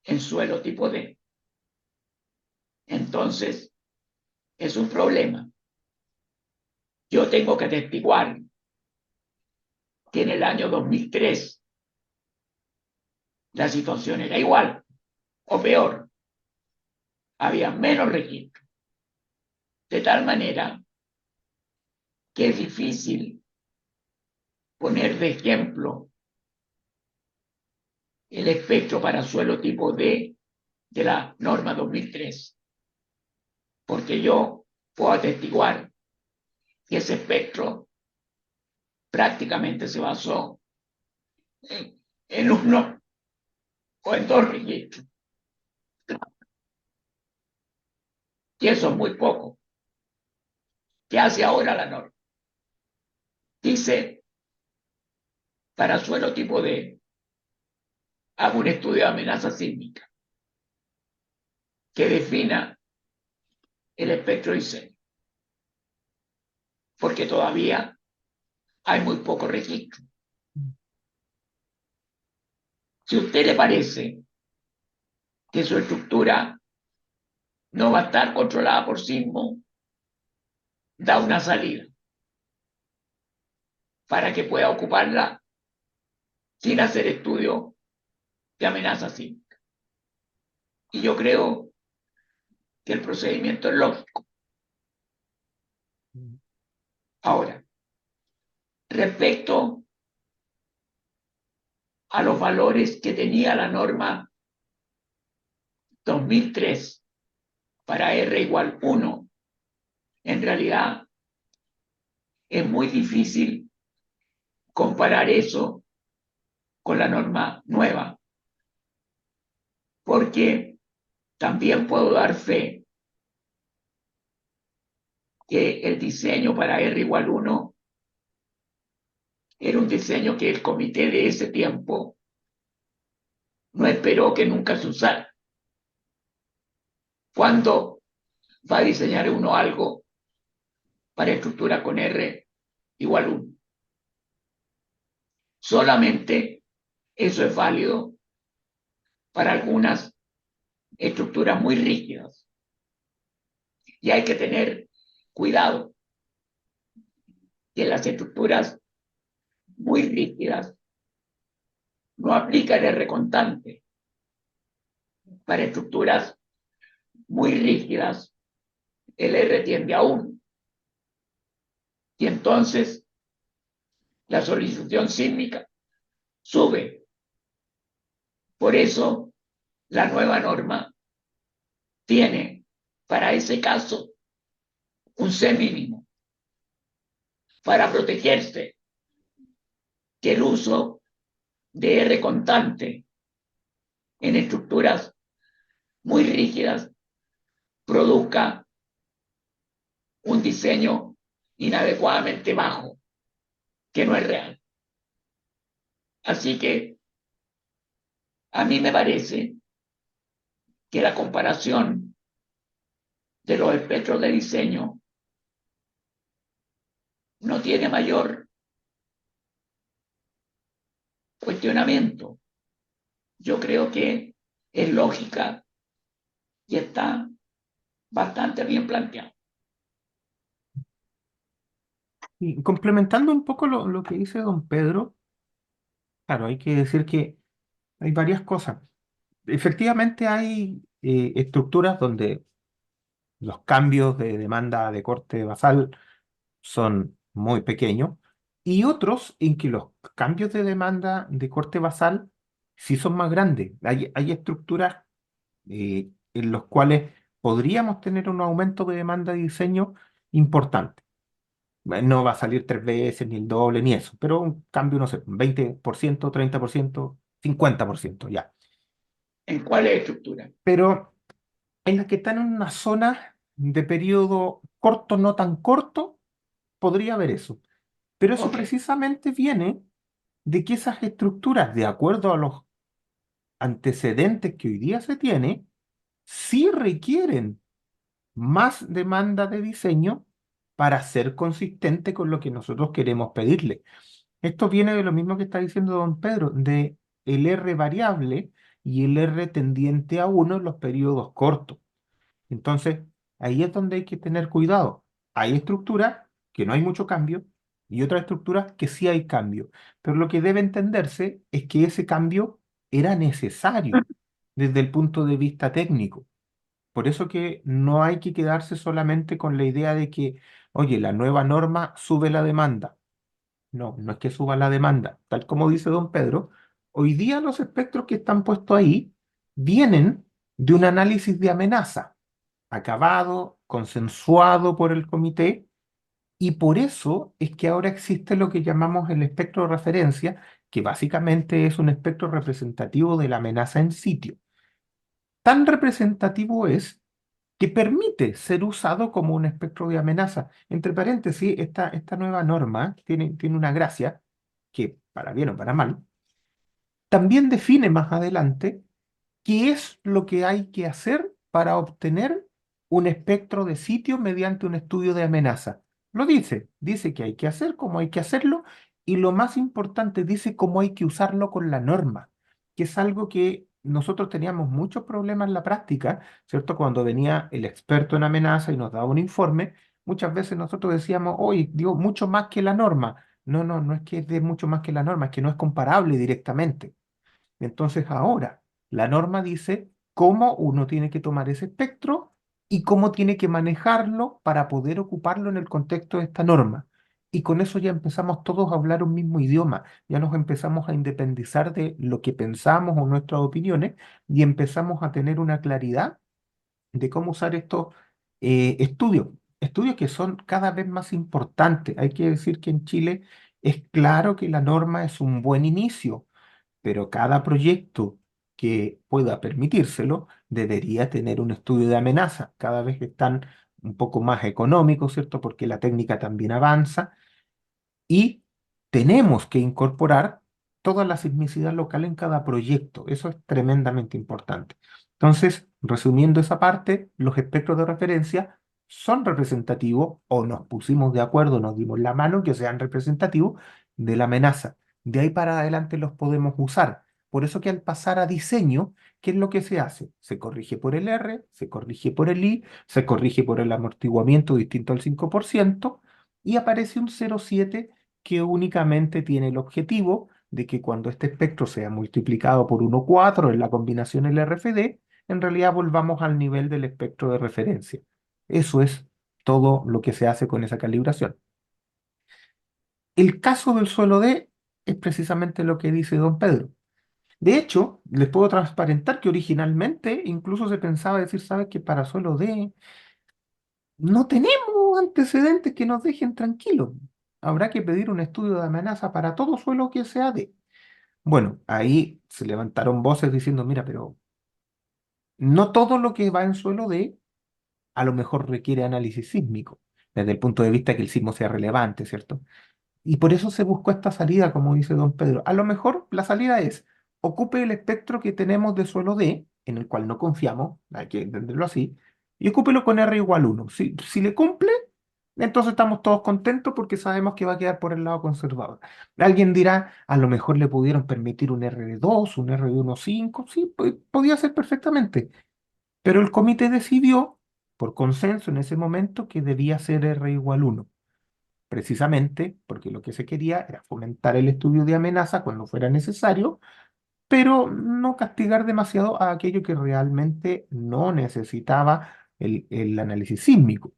en suelo tipo D. Entonces, es un problema. Yo tengo que atestiguar que en el año 2003 la situación era igual o peor. Había menos registros. De tal manera que es difícil poner de ejemplo el espectro para suelo tipo D de la norma 2003, porque yo puedo atestiguar que ese espectro prácticamente se basó en uno o en dos registros, y eso es muy poco. ¿Qué hace ahora la norma? Dice, para suelo tipo D, hago un estudio de amenaza sísmica que defina el espectro diseño, porque todavía hay muy poco registro. Si a usted le parece que su estructura no va a estar controlada por sismo, da una salida para que pueda ocuparla sin hacer estudio de amenaza sísmica. Y yo creo que el procedimiento es lógico. Ahora, respecto a los valores que tenía la norma 2003 para R igual 1, en realidad es muy difícil comparar eso con la norma nueva, porque también puedo dar fe que el diseño para R igual 1 era un diseño que el comité de ese tiempo no esperó que nunca se usara. ¿Cuándo va a diseñar uno algo para estructura con R igual 1? Solamente eso es válido para algunas estructuras muy rígidas. Y hay que tener cuidado, que las estructuras muy rígidas no aplican el reconstante. Para estructuras muy rígidas, el R tiende a 1. Y entonces la solicitud sísmica sube. Por eso la nueva norma tiene para ese caso un C mínimo para protegerse que el uso de R constante en estructuras muy rígidas produzca un diseño inadecuadamente bajo, que no es real. Así que a mí me parece que la comparación de los espectros de diseño no tiene mayor cuestionamiento. Yo creo que es lógica y está bastante bien planteado. Y complementando un poco lo que dice don Pedro, claro, hay que decir que hay varias cosas. Efectivamente hay estructuras donde los cambios de demanda de corte basal son muy pequeños y otros en que los cambios de demanda de corte basal sí son más grandes. Hay estructuras en los cuales podríamos tener un aumento de demanda de diseño importante. No va a salir 3 veces, ni el doble, ni eso, pero un cambio, no sé, 20%, 30%, 50%, ya. ¿En cuáles estructuras? Pero en las que están en una zona de periodo corto, no tan corto, podría haber eso. Pero eso Ok. precisamente viene de que esas estructuras, de acuerdo a los antecedentes que hoy día se tiene, sí requieren más demanda de diseño para ser consistente con lo que nosotros queremos pedirle. Esto viene de lo mismo que está diciendo don Pedro, de el R variable y el R tendiente a 1 en los periodos cortos. Entonces, ahí es donde hay que tener cuidado. Hay estructuras que no hay mucho cambio y otras estructuras que sí hay cambio. Pero lo que debe entenderse es que ese cambio era necesario desde el punto de vista técnico. Por eso que no hay que quedarse solamente con la idea de que, oye, la nueva norma sube la demanda. No, no es que suba la demanda. Tal como dice don Pedro, hoy día los espectros que están puestos ahí vienen de un análisis de amenaza acabado, consensuado por el comité, y por eso es que ahora existe lo que llamamos el espectro de referencia, que básicamente es un espectro representativo de la amenaza en sitio. Tan representativo es que permite ser usado como un espectro de amenaza. Entre paréntesis, esta nueva norma tiene una gracia que, para bien o para mal, también define más adelante qué es lo que hay que hacer para obtener un espectro de sitio mediante un estudio de amenaza. Lo dice que hay que hacer, cómo hay que hacerlo, y lo más importante, dice cómo hay que usarlo con la norma, que es algo que nosotros teníamos muchos problemas en la práctica, ¿cierto? Cuando venía el experto en amenaza y nos daba un informe, muchas veces nosotros decíamos, oye, digo, mucho más que la norma. No, no, no es que es de mucho más que la norma, es que no es comparable directamente. Entonces ahora la norma dice cómo uno tiene que tomar ese espectro y cómo tiene que manejarlo para poder ocuparlo en el contexto de esta norma. Y con eso ya empezamos todos a hablar un mismo idioma, ya nos empezamos a independizar de lo que pensamos o nuestras opiniones y empezamos a tener una claridad de cómo usar estos estudios, estudios que son cada vez más importantes. Hay que decir que en Chile es claro que la norma es un buen inicio, pero cada proyecto que pueda permitírselo debería tener un estudio de amenaza. Cada vez están un poco más económicos, ¿cierto? Porque la técnica también avanza y tenemos que incorporar toda la sismicidad local en cada proyecto. Eso es tremendamente importante. Entonces, resumiendo esa parte, los espectros de referencia son representativos o nos pusimos de acuerdo, nos dimos la mano que sean representativos de la amenaza. De ahí para adelante los podemos usar. Por eso que al pasar a diseño, ¿qué es lo que se hace? Se corrige por el R, se corrige por el I, se corrige por el amortiguamiento distinto al 5%, y aparece un 0,7 que únicamente tiene el objetivo de que cuando este espectro sea multiplicado por 1,4 en la combinación LRFD, en realidad volvamos al nivel del espectro de referencia. Eso es todo lo que se hace con esa calibración. El caso del suelo D es precisamente lo que dice don Pedro. De hecho, les puedo transparentar que originalmente incluso se pensaba decir, ¿sabes que para suelo D no tenemos antecedentes que nos dejen tranquilos? Habrá que pedir un estudio de amenaza para todo suelo que sea D. Bueno, ahí se levantaron voces diciendo, mira, pero no todo lo que va en suelo D a lo mejor requiere análisis sísmico, desde el punto de vista que el sismo sea relevante, ¿cierto? Y por eso se buscó esta salida, como dice don Pedro. A lo mejor la salida es, ocupe el espectro que tenemos de suelo D, en el cual no confiamos, hay que entenderlo así, y ocúpelo con R igual 1. Si le cumple, entonces estamos todos contentos porque sabemos que va a quedar por el lado conservador. Alguien dirá, a lo mejor le pudieron permitir un R de 2, un R de 1,5, sí, podía ser perfectamente, pero el comité decidió, por consenso en ese momento, que debía ser R igual 1 precisamente porque lo que se quería era fomentar el estudio de amenaza cuando fuera necesario, pero no castigar demasiado a aquello que realmente no necesitaba el análisis sísmico,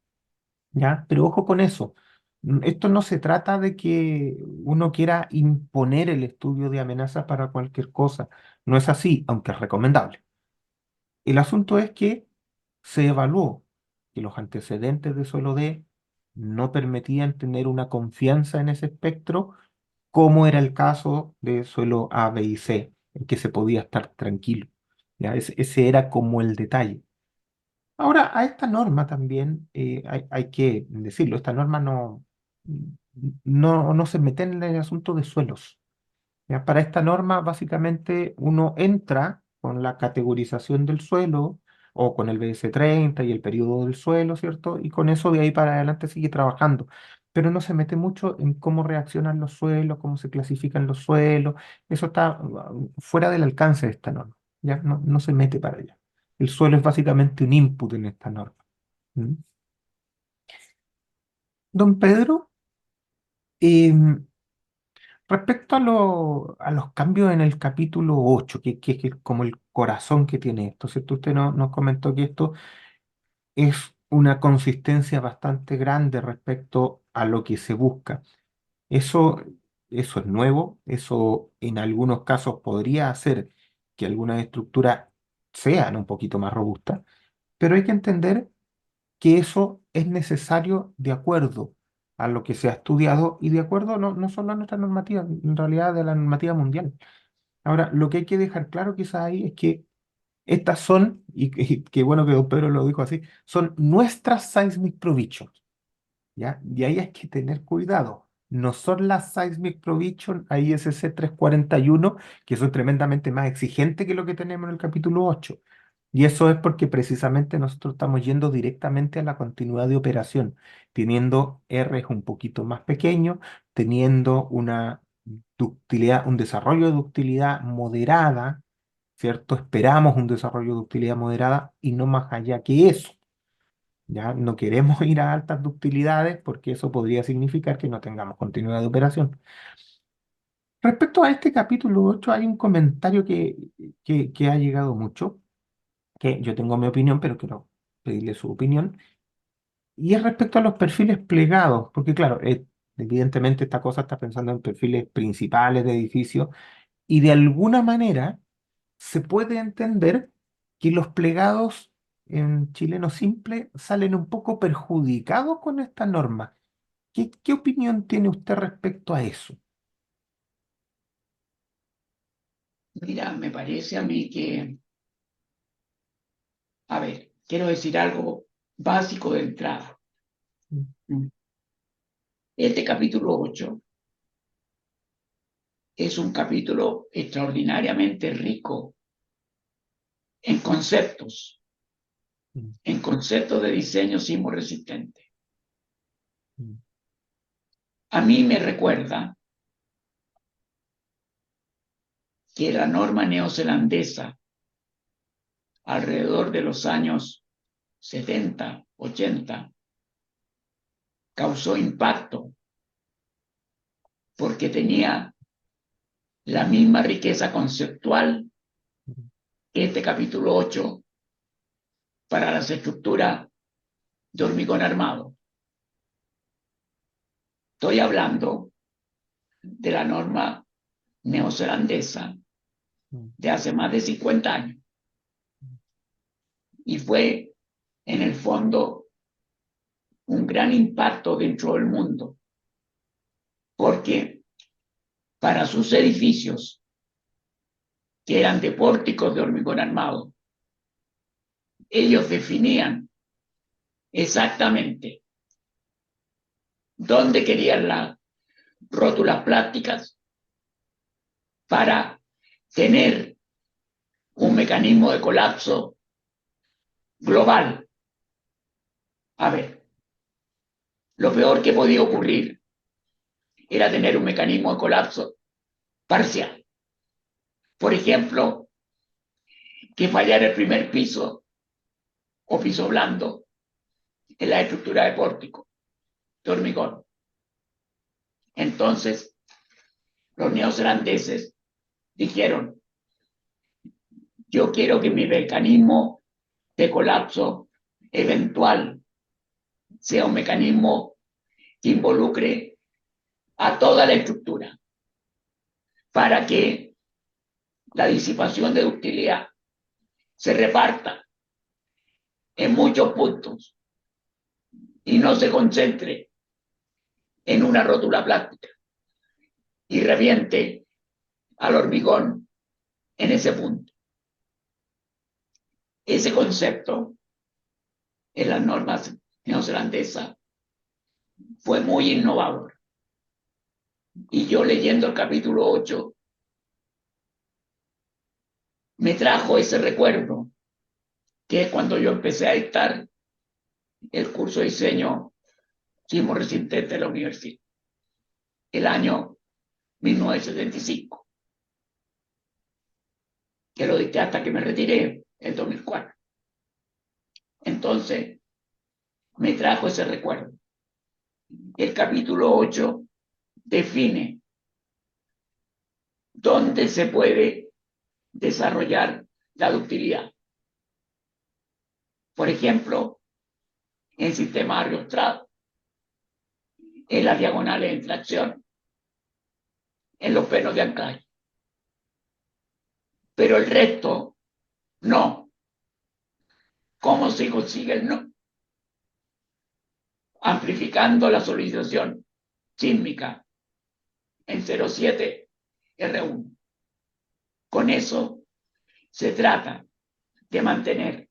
¿ya? Pero ojo con eso. Esto no se trata de que uno quiera imponer el estudio de amenaza para cualquier cosa. No es así, aunque es recomendable. El asunto es que se evaluó que los antecedentes de suelo D no permitían tener una confianza en ese espectro, como era el caso de suelo A, B y C, en que se podía estar tranquilo. ¿Ya? Ese era como el detalle. Ahora, a esta norma también hay que decirlo, esta norma no se mete en el asunto de suelos. ¿Ya? Para esta norma, básicamente, uno entra con la categorización del suelo o con el BS30 y el periodo del suelo, ¿cierto? Y con eso de ahí para adelante sigue trabajando. Pero no se mete mucho en cómo reaccionan los suelos, cómo se clasifican los suelos. Eso está fuera del alcance de esta norma. ¿Ya? No se mete para allá. El suelo es básicamente un input en esta norma. ¿Mm? Don Pedro, em, respecto a los cambios en el capítulo 8 que es como el corazón que tiene esto, ¿cierto? Usted nos comentó que esto es una consistencia bastante grande respecto a lo que se busca. Eso, eso es nuevo, eso en algunos casos podría hacer que algunas estructuras sean un poquito más robustas, pero hay que entender que eso es necesario de acuerdo a lo que se ha estudiado y de acuerdo no solo a nuestra normativa, en realidad de la normativa mundial. Ahora, lo que hay que dejar claro quizás ahí es que estas son, y qué bueno que don Pedro lo dijo así, son nuestras seismic provisions. ¿Ya? Y ahí hay que tener cuidado. No son las Seismic Provision ISC 341, que son tremendamente más exigentes que lo que tenemos en el capítulo 8. Y eso es porque precisamente nosotros estamos yendo directamente a la continuidad de operación, teniendo R's un poquito más pequeños, teniendo una ductilidad, un desarrollo de ductilidad moderada, ¿cierto? Esperamos un desarrollo de ductilidad moderada y no más allá que eso. Ya no queremos ir a altas ductilidades porque eso podría significar que no tengamos continuidad de operación. Respecto a este capítulo 8 hay un comentario que ha llegado mucho, que yo tengo mi opinión, pero quiero pedirle su opinión, y es respecto a los perfiles plegados, porque claro, evidentemente esta cosa está pensando en perfiles principales de edificios, y de alguna manera se puede entender que los plegados en chileno simple salen un poco perjudicados con esta norma. ¿Qué opinión tiene usted respecto a eso? Mira, me parece a mí que, a ver, quiero decir algo básico de entrada. Este capítulo 8 es un capítulo extraordinariamente rico en conceptos, Mm, en conceptos de diseño sismo resistente. mm, A mí me recuerda que la norma neozelandesa, alrededor de los años 70, 80, causó impacto porque tenía la misma riqueza conceptual que este capítulo 8 para las estructuras de hormigón armado. Estoy hablando de la norma neozelandesa de hace más de 50 años y fue en el fondo un gran impacto dentro del mundo porque para sus edificios que eran de pórticos de hormigón armado, ellos definían exactamente dónde querían las rótulas plásticas para tener un mecanismo de colapso global. A ver, lo peor que podía ocurrir era tener un mecanismo de colapso parcial. Por ejemplo, que fallara el primer piso o piso blando en la estructura de pórtico de hormigón. Entonces, los neozelandeses dijeron, yo quiero que mi mecanismo de colapso eventual sea un mecanismo que involucre a toda la estructura para que la disipación de ductilidad se reparta en muchos puntos y no se concentre en una rótula plástica y reviente al hormigón en ese punto. Ese concepto en las normas neozelandesas fue muy innovador. Y yo leyendo el capítulo 8 me trajo ese recuerdo, que es cuando yo empecé a dictar el curso de diseño sismo resistente de la universidad, el año 1975, que lo dicté hasta que me retiré en 2004. Entonces, me trajo ese recuerdo. El capítulo 8 define dónde se puede desarrollar la ductilidad. Por ejemplo, en sistemas ariostrados, en las diagonales de tracción, en los penos de anclaje. Pero el resto, no. ¿Cómo se consigue el no? Amplificando la solicitación sísmica en 0,7 R1. Con eso se trata de mantener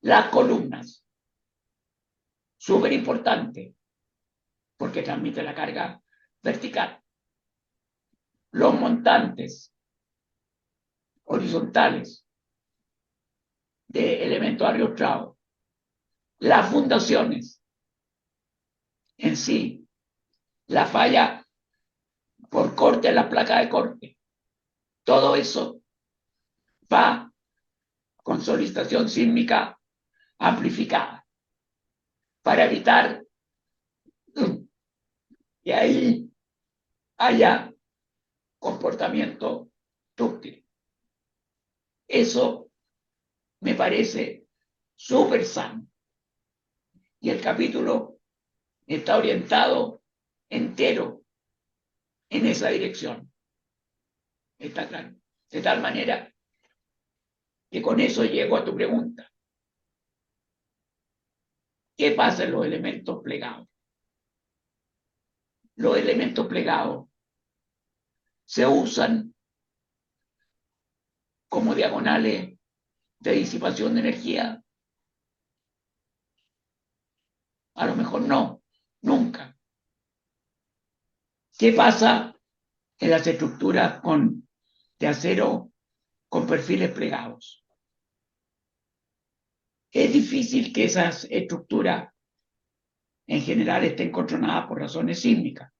las columnas, súper importante, porque transmite la carga vertical. Los montantes horizontales de elementos ariostrados, las fundaciones en sí, la falla por corte en la placa de corte, todo eso va con solicitación sísmica amplificada para evitar que ahí haya comportamiento dúctil. Eso me parece súper sano. Y el capítulo está orientado entero en esa dirección. Está claro. De tal manera que con eso llego a tu pregunta. ¿Qué pasa en los elementos plegados? Los elementos plegados se usan como diagonales de disipación de energía. A lo mejor no, nunca. ¿Qué pasa en las estructuras de acero con perfiles plegados? Es difícil que esas estructuras en general estén controladas por razones sísmicas,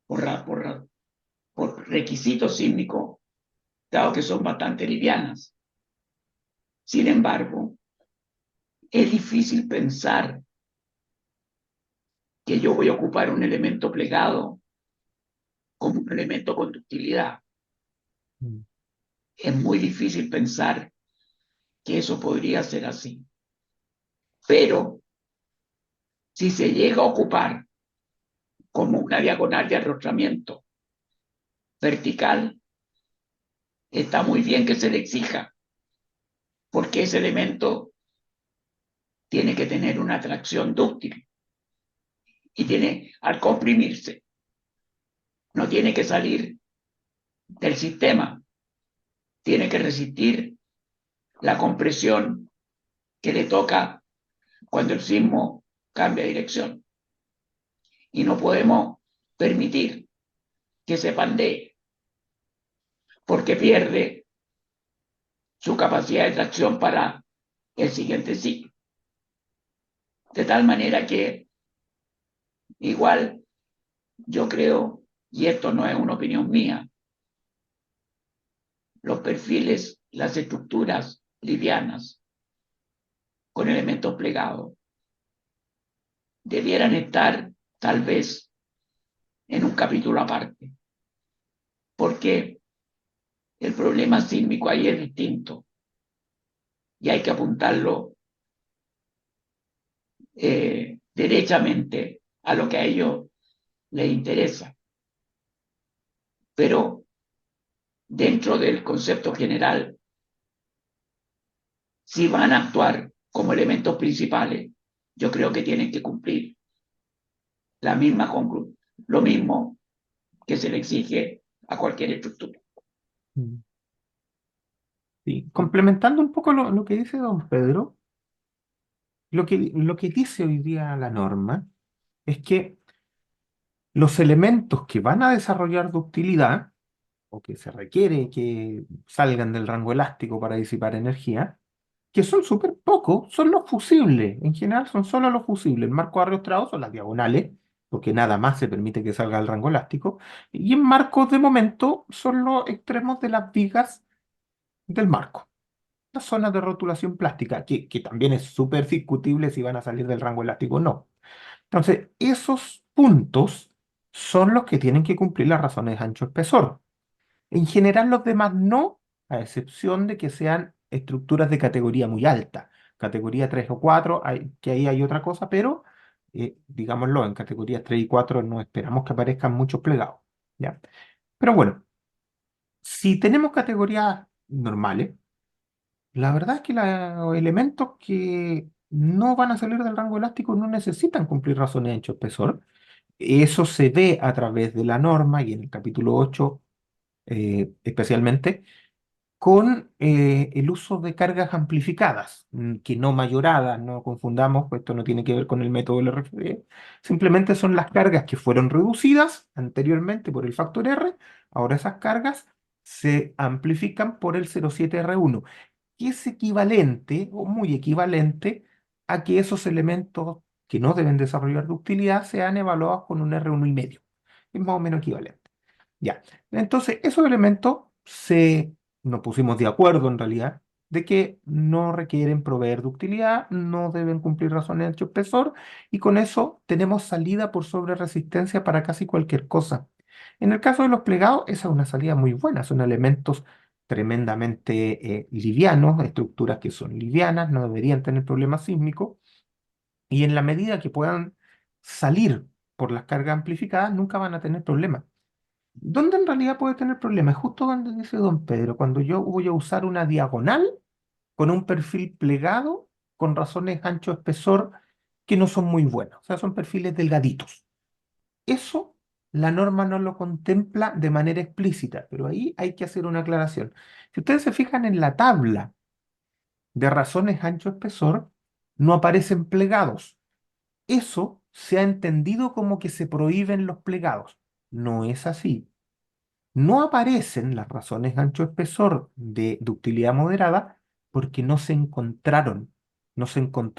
por requisitos sísmicos, dado que son bastante livianas. Sin embargo, es difícil pensar que yo voy a ocupar un elemento plegado como un elemento conductividad. Mm. Es muy difícil pensar que eso podría ser así. Pero si se llega a ocupar como una diagonal de arrostramiento vertical, está muy bien que se le exija, porque ese elemento tiene que tener una atracción dúctil y tiene, al comprimirse, no tiene que salir del sistema, tiene que resistir la compresión que le toca cuando el sismo cambia de dirección. Y no podemos permitir que se pandee, porque pierde su capacidad de tracción para el siguiente ciclo. De tal manera que igual yo creo, y esto no es una opinión mía, los perfiles, las estructuras livianas con elementos plegados debieran estar tal vez en un capítulo aparte, porque el problema sísmico ahí es distinto y hay que apuntarlo derechamente a lo que a ellos les interesa. Pero dentro del concepto general, si van a actuar como elementos principales, yo creo que tienen que cumplir la misma lo mismo que se le exige a cualquier estructura. Mm. Sí. Complementando un poco lo que dice don Pedro, lo que dice hoy día la norma es que los elementos que van a desarrollar ductilidad o que se requiere que salgan del rango elástico para disipar energía, que son súper pocos, son los fusibles. En general son solo los fusibles. El marco arrostrado son las diagonales, porque nada más se permite que salga del rango elástico. Y en marcos de momento son los extremos de las vigas del marco. Las zonas de rotulación plástica, que también es súper discutible si van a salir del rango elástico o no. Entonces, esos puntos son los que tienen que cumplir las razones de ancho-espesor. En general los demás no, a excepción de que sean estructuras de categoría muy alta, categoría 3 o 4, que ahí hay otra cosa, pero digámoslo, en categorías 3 y 4 no esperamos que aparezcan muchos plegados, ¿ya? Pero bueno, si tenemos categorías normales, la verdad es que los elementos que no van a salir del rango elástico no necesitan cumplir razones de ancho espesor. Eso se ve a través de la norma y en el capítulo 8 especialmente con el uso de cargas amplificadas, que no mayoradas, no confundamos, pues esto no tiene que ver con el método del RFD, simplemente son las cargas que fueron reducidas anteriormente por el factor R, ahora esas cargas se amplifican por el 0,7R1, que es equivalente o muy equivalente a que esos elementos que no deben desarrollar ductilidad sean evaluados con un R1,5. Es más o menos equivalente. Ya. Entonces, esos elementos nos pusimos de acuerdo en realidad de que no requieren proveer ductilidad, no deben cumplir razones de ancho espesor y con eso tenemos salida por sobre resistencia para casi cualquier cosa. En el caso de los plegados, esa es una salida muy buena, son elementos tremendamente livianos, estructuras que son livianas, no deberían tener problemas sísmicos y en la medida que puedan salir por las cargas amplificadas, nunca van a tener problemas. ¿Dónde en realidad puede tener problemas? Justo donde dice don Pedro, cuando yo voy a usar una diagonal con un perfil plegado, con razones ancho-espesor que no son muy buenas, o sea, son perfiles delgaditos. Eso la norma no lo contempla de manera explícita, pero ahí hay que hacer una aclaración. Si ustedes se fijan en la tabla de razones ancho-espesor, no aparecen plegados. Eso se ha entendido como que se prohíben los plegados. No es así. No aparecen las razones ancho-espesor de ductilidad moderada porque no se encontró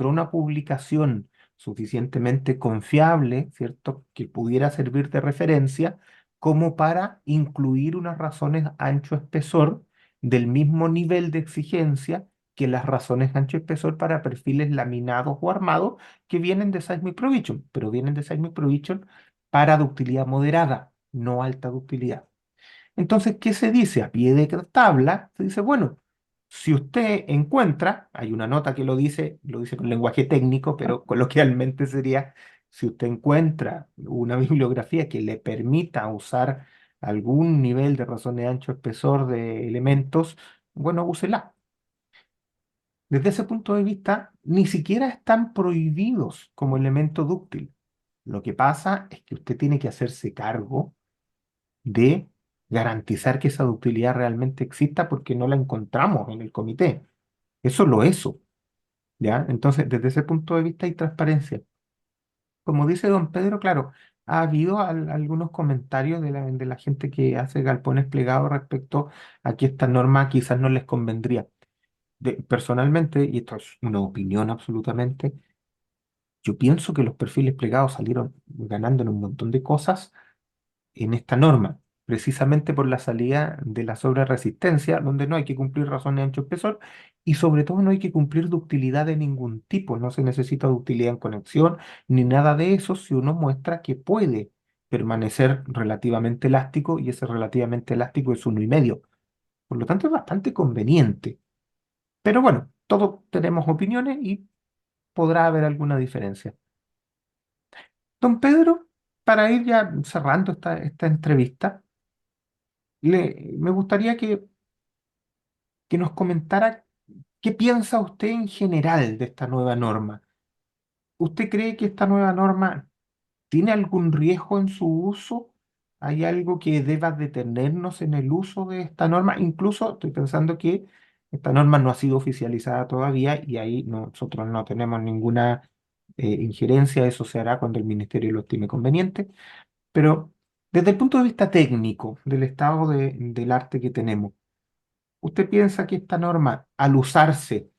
una publicación suficientemente confiable, ¿cierto?, que pudiera servir de referencia como para incluir unas razones ancho-espesor del mismo nivel de exigencia que las razones ancho y espesor para perfiles laminados o armados que vienen de Seismic Provision, pero vienen de Seismic Provision para ductilidad moderada, no alta ductilidad. Entonces, ¿qué se dice? A pie de tabla, se dice, bueno, si usted encuentra, hay una nota que lo dice con lenguaje técnico, pero coloquialmente sería, si usted encuentra una bibliografía que le permita usar algún nivel de razón de ancho espesor de elementos, bueno, úsela. Desde ese punto de vista, ni siquiera están prohibidos como elemento dúctil. Lo que pasa es que usted tiene que hacerse cargo de garantizar que esa ductilidad realmente exista porque no la encontramos en el comité. Eso es lo eso, ¿ya? Entonces, desde ese punto de vista hay transparencia. Como dice don Pedro, claro, ha habido algunos comentarios de la gente que hace galpones plegados respecto a que esta norma quizás no les convendría. Personalmente, y esto es una opinión absolutamente, yo pienso que los perfiles plegados salieron ganando en un montón de cosas en esta norma, precisamente por la salida de la sobreresistencia, donde no hay que cumplir razones de ancho espesor y sobre todo no hay que cumplir ductilidad de ningún tipo, no se necesita ductilidad en conexión ni nada de eso si uno muestra que puede permanecer relativamente elástico y ese relativamente elástico es 1,5. Por lo tanto, es bastante conveniente. Pero bueno, todos tenemos opiniones y podrá haber alguna diferencia. Don Pedro, para ir ya cerrando esta entrevista, me gustaría que nos comentara qué piensa usted en general de esta nueva norma. ¿Usted cree que esta nueva norma tiene algún riesgo en su uso? ¿Hay algo que deba detenernos en el uso de esta norma? Incluso estoy pensando que esta norma no ha sido oficializada todavía y ahí nosotros no tenemos ninguna injerencia, eso se hará cuando el ministerio lo estime conveniente, pero desde el punto de vista técnico del estado del arte que tenemos, ¿usted piensa que esta norma, al usarse,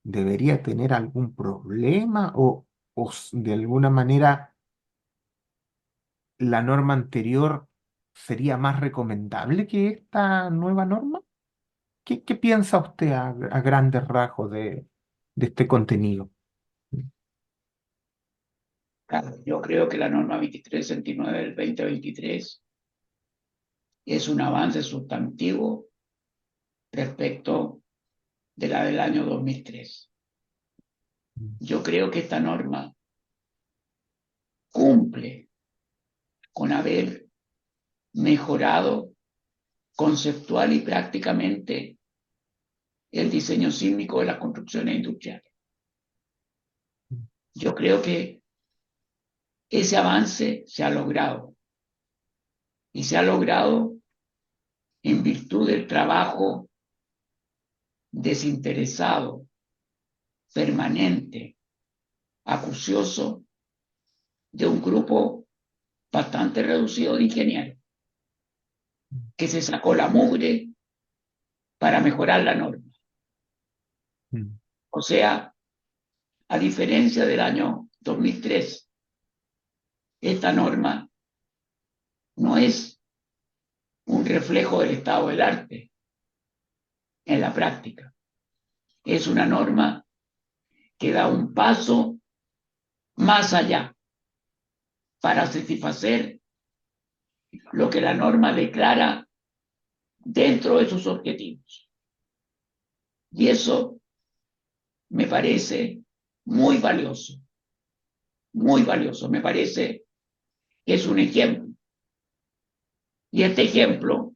debería tener algún problema o de alguna manera la norma anterior sería más recomendable que esta nueva norma? ¿Qué piensa usted a grandes rasgos de este contenido? Claro, yo creo que la norma 2369 del 2023 es un avance sustantivo respecto de la del año 2003. Yo creo que esta norma cumple con haber mejorado conceptual y prácticamente el diseño sísmico de las construcciones industriales. Yo creo que ese avance se ha logrado y se ha logrado en virtud del trabajo desinteresado, permanente, acucioso de un grupo bastante reducido de ingenieros que se sacó la mugre para mejorar la norma. Mm, O sea, a diferencia del año 2003, esta norma no es un reflejo del estado del arte en la práctica. Es una norma que da un paso más allá para satisfacer lo que la norma declara dentro de sus objetivos. Y eso me parece muy valioso, muy valioso. Me parece que es un ejemplo. Y este ejemplo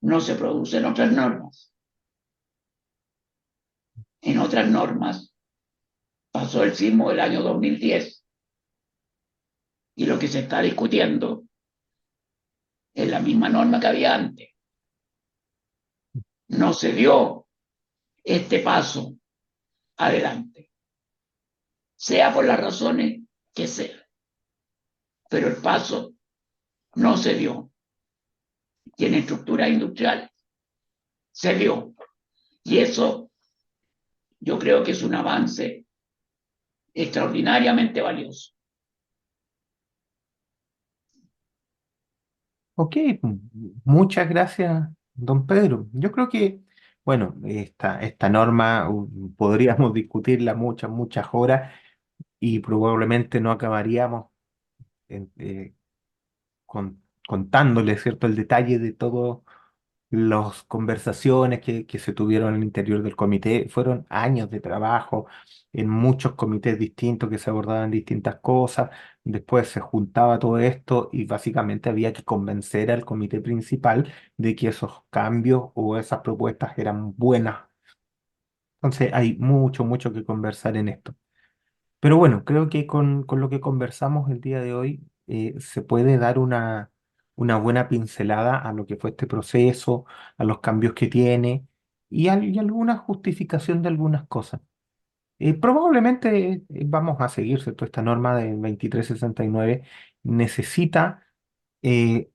no se produce en otras normas. En otras normas pasó el sismo del año 2010 y lo que se está discutiendo es la misma norma que había antes. No se dio este paso adelante, sea por las razones que sea, pero el paso no se dio. Y en estructura industrial se dio. Y eso yo creo que es un avance extraordinariamente valioso. Ok, muchas gracias, don Pedro. Yo creo que Bueno, esta norma podríamos discutirla muchas horas y probablemente no acabaríamos en- eh, contándole, ¿cierto?, el detalle de todas las conversaciones que se tuvieron al interior del comité. Fueron años de trabajo en muchos comités distintos que se abordaban distintas cosas. Después se juntaba todo esto y básicamente había que convencer al comité principal de que esos cambios o esas propuestas eran buenas. Entonces hay mucho que conversar en esto. Pero bueno, creo que con lo que conversamos el día de hoy se puede dar una buena pincelada a lo que fue este proceso, a los cambios que tiene y alguna justificación de algunas cosas. Probablemente vamos a seguir, ¿cierto? Esta norma de 2369 necesita eh,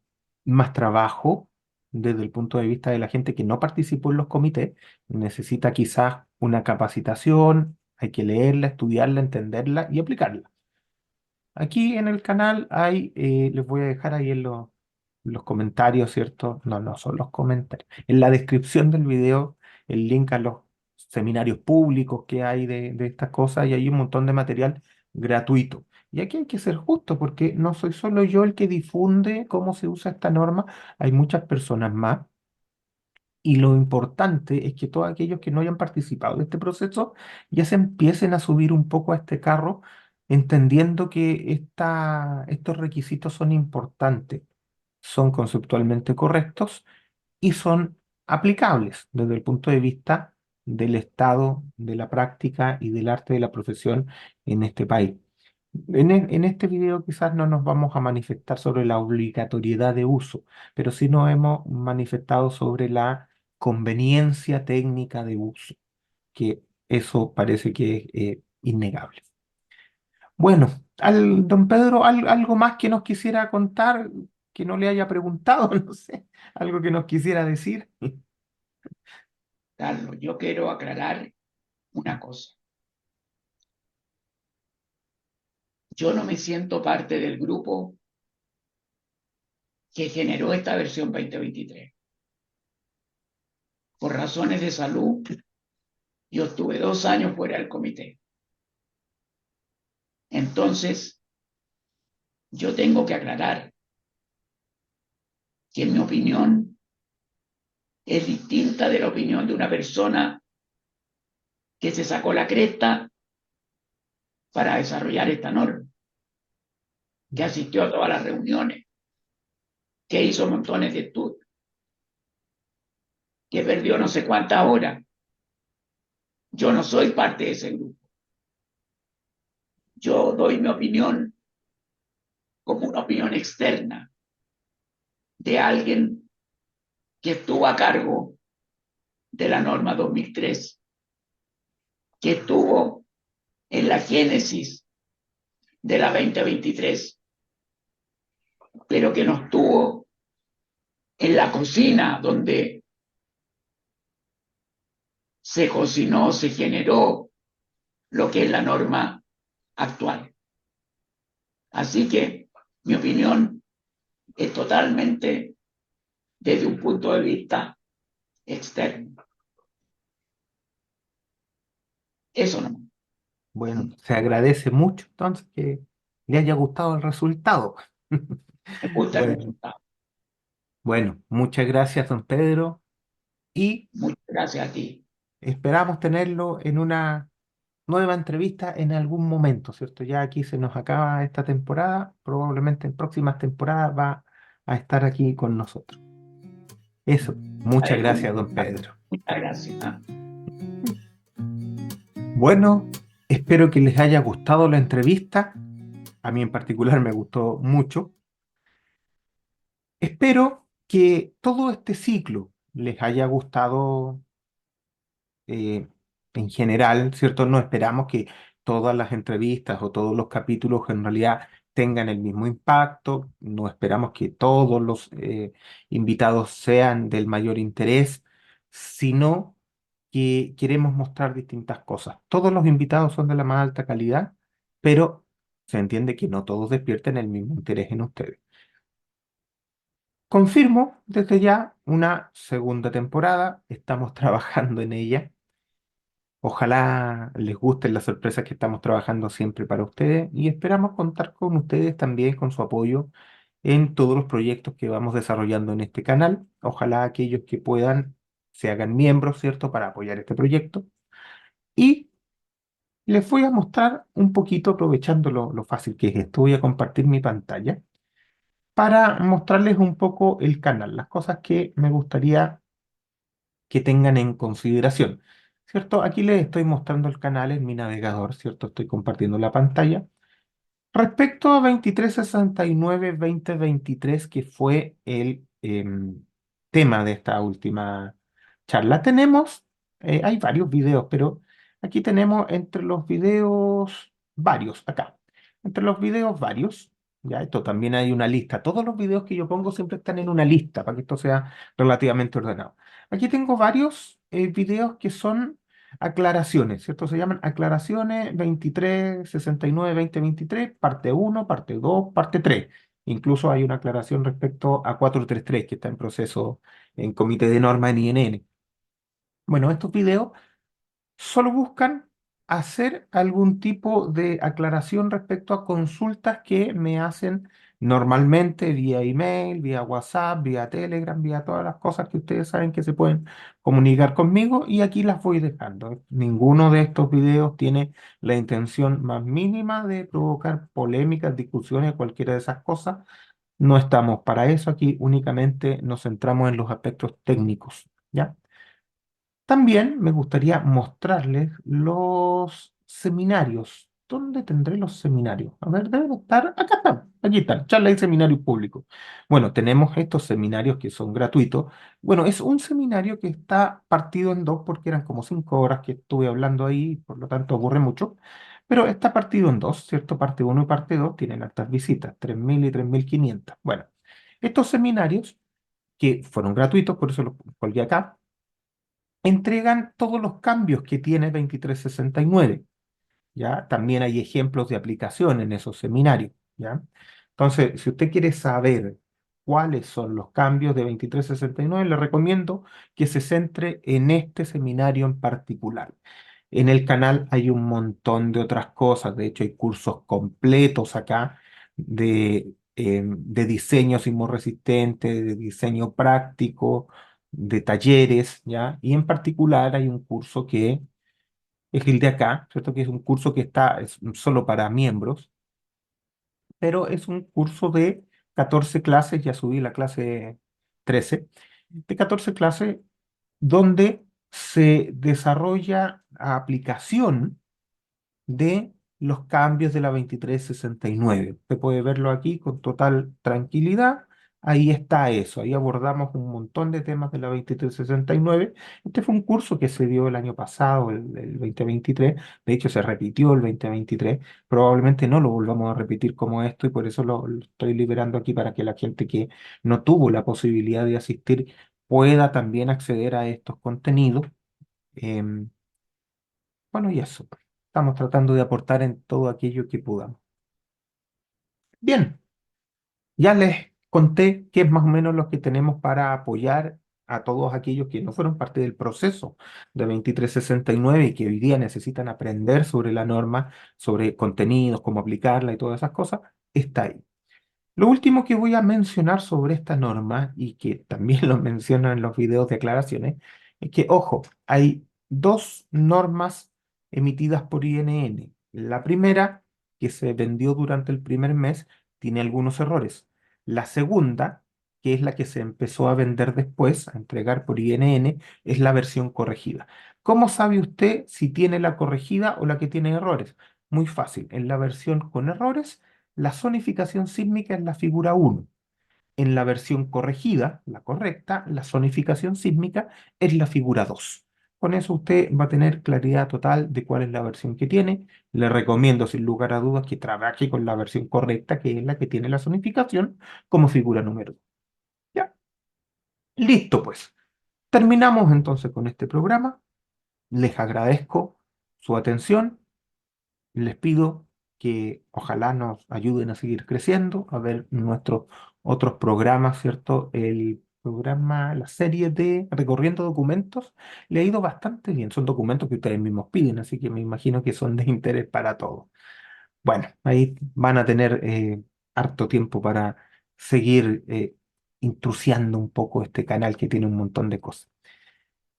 más trabajo desde el punto de vista de la gente que no participó en los comités, necesita quizás una capacitación, hay que leerla, estudiarla, entenderla y aplicarla. Aquí en el canal hay, les voy a dejar ahí en los comentarios, ¿cierto? No, no son los comentarios. En la descripción del video, el link a los seminarios públicos que hay de estas cosas y hay un montón de material gratuito. Y aquí hay que ser justo porque no soy solo yo el que difunde cómo se usa esta norma, hay muchas personas más. Y lo importante es que todos aquellos que no hayan participado de este proceso ya se empiecen a subir un poco a este carro, entendiendo que estos requisitos son importantes, son conceptualmente correctos y son aplicables desde el punto de vista del estado, de la práctica y del arte de la profesión en este país. En este video quizás no nos vamos a manifestar sobre la obligatoriedad de uso, pero sí nos hemos manifestado sobre la conveniencia técnica de uso, que eso parece que es innegable. Bueno, don Pedro, algo más que nos quisiera contar, que no le haya preguntado, no sé, algo que nos quisiera decir. Carlos, yo quiero aclarar una cosa. Yo no me siento parte del grupo que generó esta versión 2023. Por razones de salud, yo estuve 2 años fuera del comité. Entonces, yo tengo que aclarar que mi opinión es distinta de la opinión de una persona que se sacó la cresta para desarrollar esta norma, que asistió a todas las reuniones, que hizo montones de estudios, que perdió no sé cuántas horas. Yo no soy parte de ese grupo. Yo doy mi opinión como una opinión externa de alguien que estuvo a cargo de la norma 2003, que estuvo en la génesis de la 2023, pero que no estuvo en la cocina donde se cocinó, se generó lo que es la norma actual. Así que mi opinión es totalmente desde un punto de vista externo. Eso no Bueno, se agradece mucho entonces que le haya gustado el resultado. me gusta el Bueno, resultado. bueno, muchas gracias, don Pedro, y Muchas gracias a ti. esperamos tenerlo en una nueva entrevista en algún momento, ¿cierto? Ya aquí se nos acaba esta temporada, probablemente en próximas temporadas va a estar aquí con nosotros. Eso, muchas gracias, don Pedro. Muchas gracias. Bueno, espero que les haya gustado la entrevista. A mí en particular me gustó mucho. Espero que todo este ciclo les haya gustado eh, en general, ¿cierto? No esperamos que todas las entrevistas o todos los capítulos en realidad tengan el mismo impacto, no esperamos que todos los invitados sean del mayor interés, sino que queremos mostrar distintas cosas. Todos los invitados son de la más alta calidad, pero se entiende que no todos despierten el mismo interés en ustedes. confirmo desde ya una segunda temporada. Estamos trabajando en ella. Ojalá les gusten las sorpresas que estamos trabajando siempre para ustedes y esperamos contar con ustedes también, con su apoyo en todos los proyectos que vamos desarrollando en este canal. Ojalá aquellos que puedan se hagan miembros, ¿cierto?, para apoyar este proyecto. Y les voy a mostrar un poquito, aprovechando lo fácil que es esto, voy a compartir mi pantalla para mostrarles un poco el canal, las cosas que me gustaría que tengan en consideración, ¿cierto? Aquí les estoy mostrando el canal en mi navegador, ¿cierto? Estoy compartiendo la pantalla. Respecto a 2369-2023, que fue el tema de esta última charla, tenemos, hay varios videos, pero aquí tenemos entre los videos varios, acá, entre los videos varios, ya esto también hay una lista. Todos los videos que yo pongo siempre están en una lista para que esto sea relativamente ordenado. Aquí tengo varios videos que son aclaraciones, ¿cierto? Se llaman aclaraciones 2369-2023, parte uno, parte 2, parte 3. Incluso hay una aclaración respecto a 433 que está en proceso en comité de norma en INN. Bueno, estos videos solo buscan hacer algún tipo de aclaración respecto a consultas que me hacen normalmente vía email, vía WhatsApp, vía Telegram, vía todas las cosas que ustedes saben que se pueden comunicar conmigo y aquí las voy dejando. Ninguno de estos videos tiene la intención más mínima de provocar polémicas, discusiones, cualquiera de esas cosas. No estamos para eso, aquí únicamente nos centramos en los aspectos técnicos, ¿ya? También me gustaría mostrarles los seminarios. ¿Dónde tendré los seminarios? A ver, deben estar. Acá están. Aquí están. Charla y seminarios públicos. Bueno, tenemos estos seminarios que son gratuitos. Bueno, es un seminario que está partido en dos porque eran como 5 horas que estuve hablando ahí, por lo tanto aburre mucho. Pero está partido en dos, ¿cierto? Parte uno y parte 2 tienen altas visitas, 3.000 y 3.500. Bueno, estos seminarios que fueron gratuitos, por eso los colgué acá entregan todos los cambios que tiene 2369, ¿ya? También hay ejemplos de aplicación en esos seminarios, ¿ya? Entonces, si usted quiere saber cuáles son los cambios de 2369, le recomiendo que se centre en este seminario en particular. En el canal hay un montón de otras cosas, de hecho hay cursos completos acá de diseño sismorresistente, de diseño práctico, de talleres, ¿ya? Y en particular hay un curso que es el de acá, ¿cierto? Que es un curso que está es solo para miembros, pero es un curso de 14 clases, ya subí la clase 13, de 14 clases donde se desarrolla aplicación de los cambios de la 2369. Usted puede verlo aquí con total tranquilidad. Ahí está eso. Ahí abordamos un montón de temas de la 2369. Este fue un curso que se dio el año pasado, el 2023. De hecho, se repitió el 2023. Probablemente no lo volvamos a repetir como esto y por eso lo estoy liberando aquí para que la gente que no tuvo la posibilidad de asistir pueda también acceder a estos contenidos. Em, bueno, y eso. Estamos tratando de aportar en todo aquello que podamos. Bien, ya les conté qué es más o menos lo que tenemos para apoyar a todos aquellos que no fueron parte del proceso de 2369 y que hoy día necesitan aprender sobre la norma, sobre contenidos, cómo aplicarla y todas esas cosas. Está ahí. Lo último que voy a mencionar sobre esta norma, y que también lo menciono en los videos de aclaraciones, es que, ojo, hay dos normas emitidas por INN. La primera, que se vendió durante el primer mes, tiene algunos errores. La segunda, que es la que se empezó a vender después, a entregar por INN, es la versión corregida. ¿Cómo sabe usted si tiene la corregida o la que tiene errores? Muy fácil. En la versión con errores, la zonificación sísmica es la figura 1. En la versión corregida, la correcta, la zonificación sísmica es la figura 2. Con eso usted va a tener claridad total de cuál es la versión que tiene. Le recomiendo sin lugar a dudas que trabaje con la versión correcta, que es la que tiene la zonificación como figura número 2. ¿Ya? Listo, pues. Terminamos entonces con este programa. Les agradezco su atención. Les pido que ojalá nos ayuden a seguir creciendo, a ver nuestros otros programas, ¿cierto? El programa, la serie de Recorriendo Documentos, le ha ido bastante bien. Son documentos que ustedes mismos piden, así que me imagino que son de interés para todos. Bueno, ahí van a tener harto tiempo para seguir intrusiando un poco este canal que tiene un montón de cosas.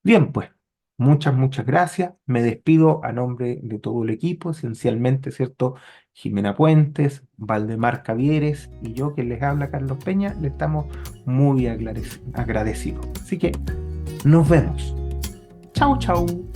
Bien, pues, muchas gracias. Me despido a nombre de todo el equipo, esencialmente, ¿cierto? Jimena Puentes, Valdemar Cavieres y yo, que les habla Carlos Peña, le estamos muy agradecidos. Así que nos vemos. Chau, chau.